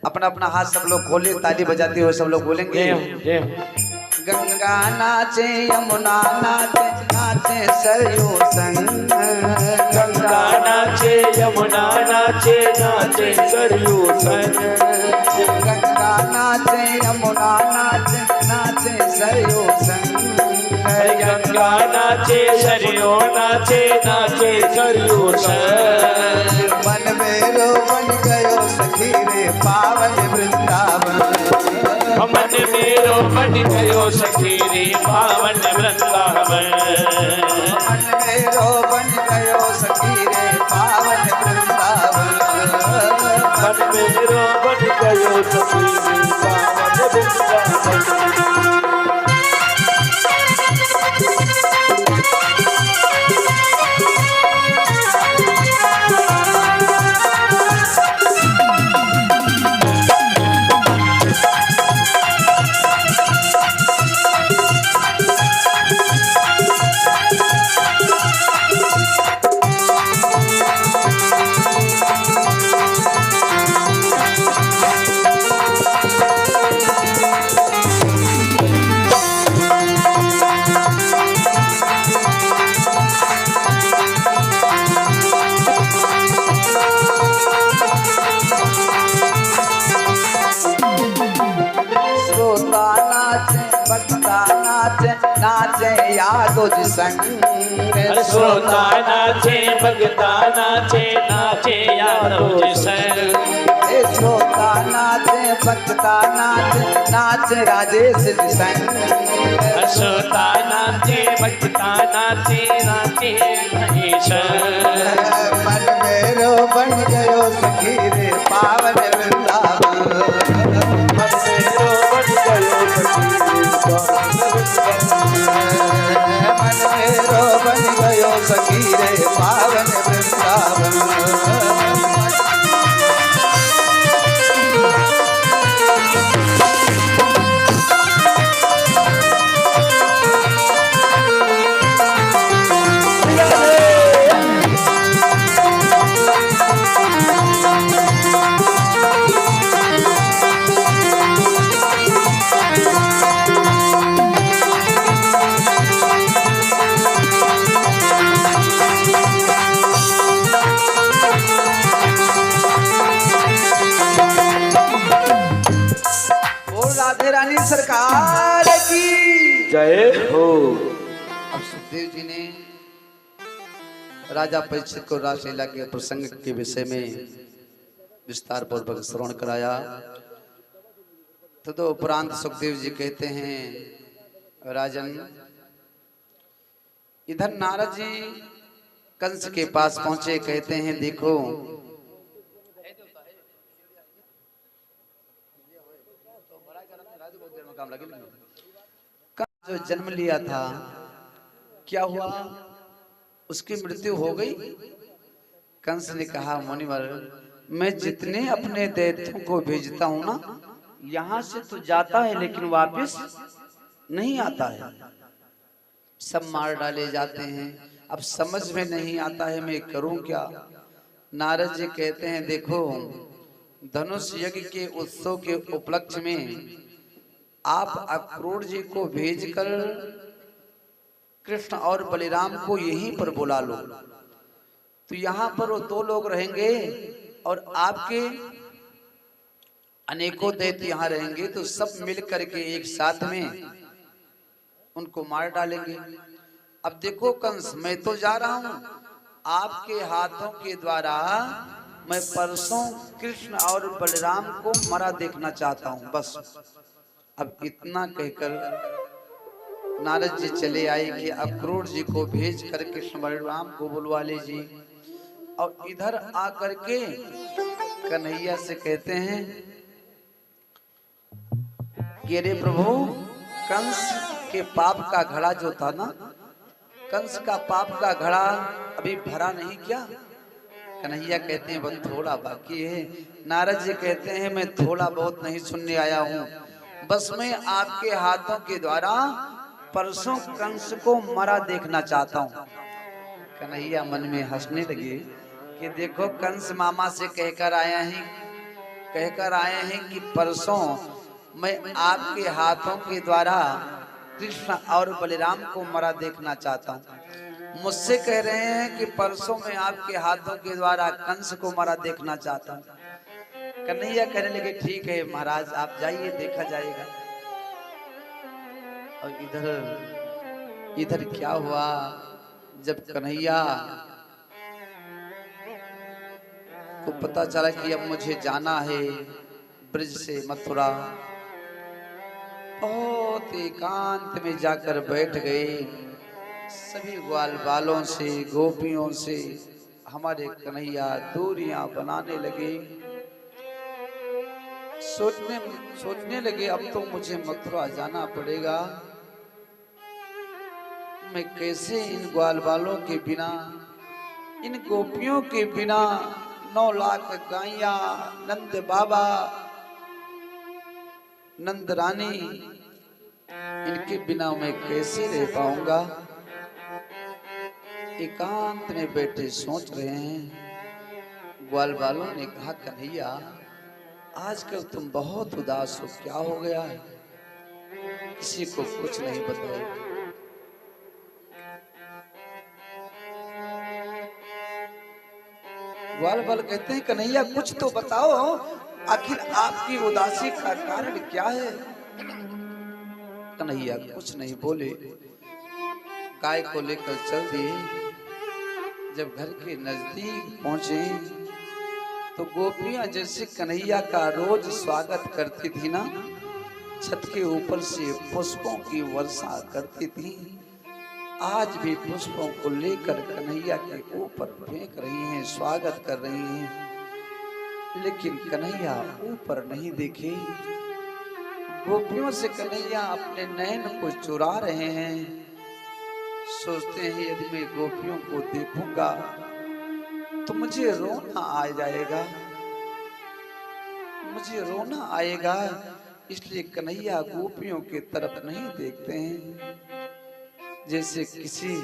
Speaker 1: अपना अपना हाथ सब लोग खोले, ताली बजाते हुए सब लोग बोलेंगे। गंगा नाचे यमुना नाचे, नाचे सरयू संग।
Speaker 2: गंगा नाचे यमुना नाचे, नाचे सरयू संग।
Speaker 1: गंगा नाचे यमुना नाचे, नाचे सरयू संग।
Speaker 2: गंगा नाचे सरयू नाचे, नाचे सरयू संग।
Speaker 1: मन मेरो बन गयो सखी रे पावन वृंदावन।
Speaker 2: मन मेरो बन गयो सखी रे पावन वृंदावन।
Speaker 1: मन मेरो बन गयो सखी रे पावन वृंदावन।
Speaker 2: मन मेरो बन गयो सखी रे पावन वृंदावन।
Speaker 1: नाचे यादो जी संग।
Speaker 2: श्रोता नाचे भगता नाचे, नाचे यादो जी संग।
Speaker 1: श्रोता नाचे भगता नाचे, नाचे राजेश जी संग।
Speaker 2: श्रोता नाचे भगता नाचे, नाचे राजेश।
Speaker 1: मन मेरो बन गयो सखी रे पावन वृंदावन।
Speaker 2: मन मेरो बन गयो सखी रे पावन वृंदावन।
Speaker 1: मन मेरो बन गयो सखी रे पावन वृंदावन। राधे रानी सरकार की
Speaker 2: जय हो।
Speaker 1: अब सुखदेव जी ने राजा परीक्षित को रासलीला के प्रसंग के विषय में विस्तार पूर्वक श्रवण कराया। तो उपरांत सुखदेव जी कहते हैं, राजन इधर नारद जी कंस के पास पहुंचे, कहते हैं देखो जो जन्म लिया था क्या हुआ, उसकी मृत्यु हो गई। कंस ने कहा, मुनिवर मैं जितने अपने दैत्यों को भेजता हूं ना, यहां से तो जाता है लेकिन वापस नहीं आता है, सब मार डाले जाते हैं। अब समझ में नहीं आता है मैं करूं क्या। नारद जी कहते हैं देखो, धनुष यज्ञ के उत्सव के उपलक्ष्य में आप अक्रूर जी को भेजकर कृष्ण और बलिराम को यहीं पर बुला लो, तो यहाँ पर वो दो लोग रहेंगे और आपके अनेकों दैत्य यहाँ रहेंगे, तो सब मिल करके एक साथ में उनको मार डालेंगे। अब देखो कंस, मैं तो जा रहा हूं, आपके हाथों के द्वारा मैं परसों कृष्ण और बलराम को मरा देखना चाहता हूँ, बस। अब इतना कहकर नारद जी चले आए कि अक्रूर जी को भेज कर कृष्ण बलराम को बुलवा लीजिए। और इधर आकर के कन्हैया से कहते हैं कि अरे प्रभु, कंस के पाप का घड़ा जो था ना, कंस का पाप का घड़ा अभी भरा नहीं क्या? कन्हैया कहते हैं बस थोड़ा बाकी है। नारद जी कहते हैं मैं थोड़ा बहुत नहीं सुनने आया हूँ, बस मैं आपके हाथों के द्वारा परसों कंस को मरा देखना चाहता हूँ। कन्हैया मन में हंसने लगे कि देखो, कंस मामा से कहकर आए हैं कि परसों मैं आपके हाथों के द्वारा कृष्ण और बलराम को मरा देखना चाहता हूँ। मुझसे कह रहे हैं कि परसों मैं आपके हाथों के द्वारा कंस को मरा देखना चाहता हूँ। कन्हैया कहने लगे ठीक है महाराज, आप जाइए, देखा जाएगा। और इधर क्या हुआ, जब कन्हैया को पता चला कि अब मुझे जाना है ब्रज से मथुरा, बहुत एकांत में जाकर बैठ गए। सभी ग्वाल बालों से, गोपियों से हमारे कन्हैया दूरियां बनाने लगे। सोचने लगे अब तो मुझे मथुरा जाना पड़ेगा। मैं कैसे इन ग्वाल बालों के बिना, इन गोपियों के बिना, 9 लाख गाइयां, नंद बाबा, नंद रानी, इनके बिना मैं कैसे रह पाऊंगा। एकांत में बैठे सोच रहे हैं। ग्वाल बालों ने कहा कन्हैया, आजकल तुम बहुत उदास हो, क्या हो गया है? किसी को कुछ नहीं बताए। ग्वाल बाल कहते हैं कन्हैया कुछ तो बताओ, आखिर आपकी उदासी का कारण क्या है? कन्हैया कुछ नहीं बोले, गाय को लेकर चल दिए। जब घर के नजदीक पहुंचे तो गोपियां जैसे कन्हैया का रोज स्वागत करती थी ना, छत के ऊपर से पुष्पों की वर्षा करती थी, आज भी पुष्पों को लेकर कन्हैया के ऊपर फेंक रही हैं, स्वागत कर रही हैं। लेकिन कन्हैया ऊपर नहीं देखे। गोपियों से कन्हैया अपने नयन को चुरा रहे हैं। सोचते हैं यदि मैं गोपियों को देखूंगा तो मुझे रोना आ जाएगा, मुझे रोना आएगा। इसलिए कन्हैया गोपियों की तरफ नहीं देखते हैं। जैसे किसी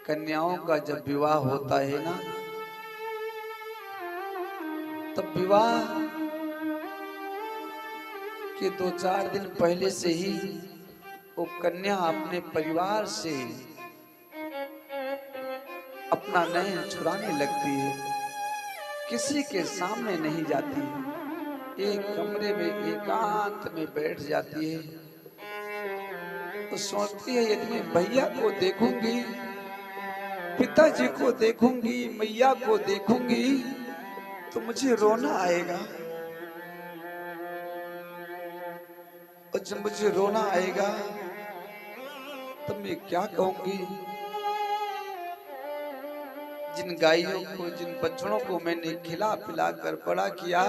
Speaker 1: कन्याओं का जब विवाह होता है ना, तब विवाह के 2-4 दिन पहले से ही वो कन्या अपने परिवार से अपना नयन छुड़ाने लगती है, किसी के सामने नहीं जाती है, एक कमरे में एकांत में बैठ जाती है। तो सोचती है यदि मैं भैया को देखूंगी, पिताजी को देखूंगी, मैया को देखूंगी तो मुझे रोना आएगा, और जब मुझे रोना आएगा तब मैं क्या कहूंगी? जिन गायों को, जिन बछड़ों को मैंने खिला पिला कर बड़ा किया,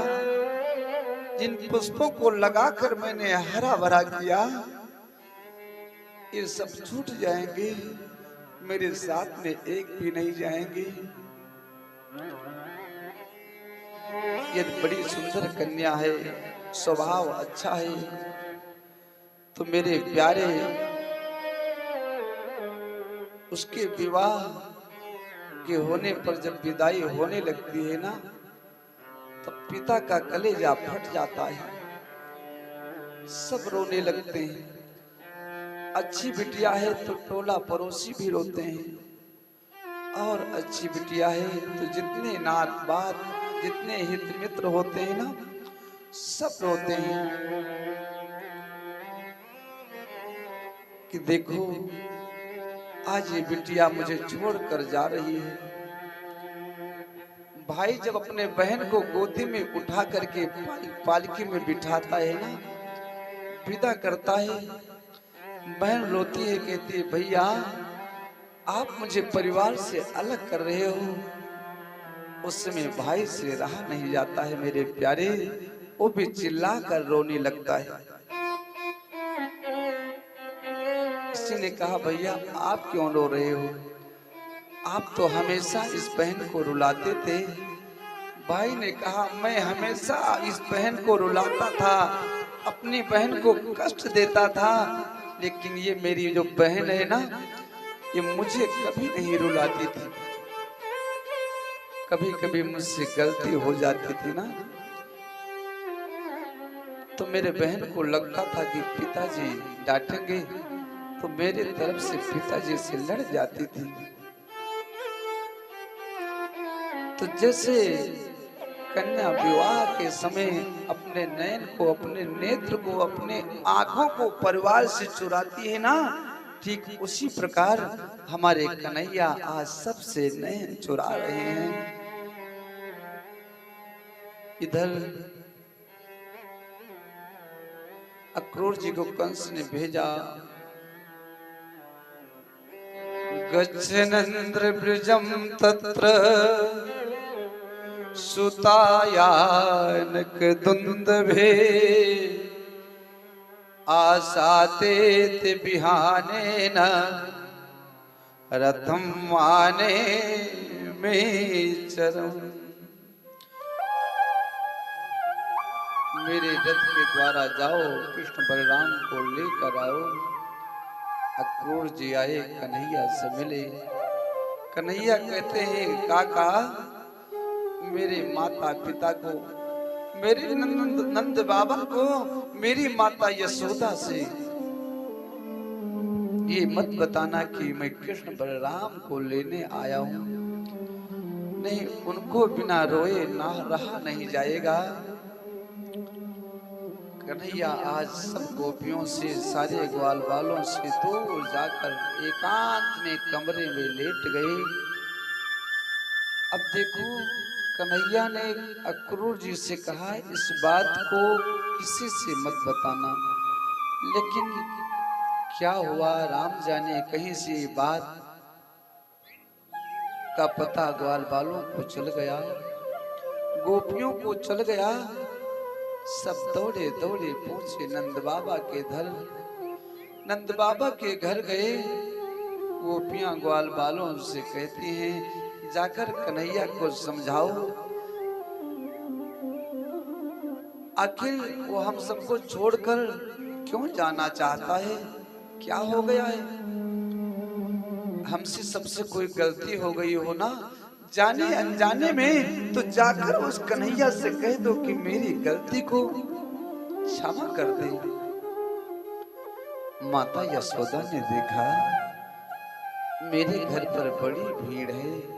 Speaker 1: जिन पुष्पों को लगाकर मैंने हरा भरा किया, ये सब छूट जाएंगे, मेरे साथ में एक भी नहीं जाएंगे। ये बड़ी सुंदर कन्या है, स्वभाव अच्छा है, तो मेरे प्यारे उसके विवाह के होने पर जब विदाई होने लगती है ना, तो पिता का कलेजा फट जाता है, सब रोने लगते हैं। अच्छी बिटिया है तो टोला पड़ोसी भी रोते हैं, और अच्छी बिटिया है तो जितने नात बात, जितने हित मित्र होते हैं ना, सब रोते हैं कि देखो आज ये बिटिया मुझे छोड़कर जा रही है। भाई जब अपने बहन को गोदी में उठा करके पालकी में बिठाता है ना, विदा करता है, बहन रोती है, कहती है भैया आप मुझे परिवार से अलग कर रहे हो। उस समय भाई से रहा नहीं जाता है मेरे प्यारे, वो भी चिल्ला कर रोने लगता है। किसी ने कहा भैया आप क्यों रो रहे हो, आप तो हमेशा इस बहन को रुलाते थे। भाई ने कहा मैं हमेशा इस बहन को रुलाता था, अपनी बहन को कष्ट देता था, लेकिन ये मेरी जो बहन है ना, ये मुझे कभी नहीं रुलाती थी। कभी कभी मुझसे गलती हो जाती थी ना, तो मेरे बहन को लगता था कि पिताजी डांटेंगे, तो मेरे तरफ से पिताजी से लड़ जाती थी। तो जैसे कन्या विवाह के समय अपने नयन को, अपने नेत्र को, अपने आंखों को परिवार से चुराती है ना, ठीक उसी प्रकार हमारे कन्हैया आज सबसे नयन चुरा रहे हैं। इधर अक्रूर जी को कंस ने भेजा, गच्छन्नन्द्र ब्रजम तत्र सुतायानक दुंदभे आसाते बिहाने न रथम माने में चरम। मेरे रथ के द्वारा जाओ, कृष्ण बलराम को लेकर आओ। अक्रूर जी आए, कन्हैया से मिले। कन्हैया कहते हैं काका मेरे माता पिता को, मेरे नंद बाबा को, मेरी माता यशोदा से ये मत बताना कि मैं कृष्ण बलराम को लेने आया हूं। नहीं, उनको बिना रोए ना रहा नहीं जाएगा। कन्हैया आज सब गोपियों से, सारे ग्वाल वालों से दूर जाकर एकांत में कमरे में लेट गए। अब देखो कन्हैया ने अक्रूर जी से कहा इस बात को किसी से मत बताना, लेकिन क्या हुआ राम जाने, कहीं से बात का पता ग्वाल बालों को चल गया, गोपियों को चल गया। सब दौड़े दौड़े पहुंचे नंद बाबा के घर। नंद बाबा के घर गए, गोपियां ग्वाल बालों से कहती हैं जाकर कन्हैया को समझाओ, आखिर वो हम सबको छोड़कर क्यों जाना चाहता है, क्या हो गया है, हमसे सबसे कोई गलती हो गई हो ना, जाने अनजाने में, तो जाकर उस कन्हैया से कह दो कि मेरी गलती को क्षमा कर दे। माता यशोदा ने देखा मेरे घर पर बड़ी भीड़ है,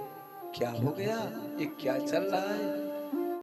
Speaker 1: क्या हो गया, ये क्या चल रहा है।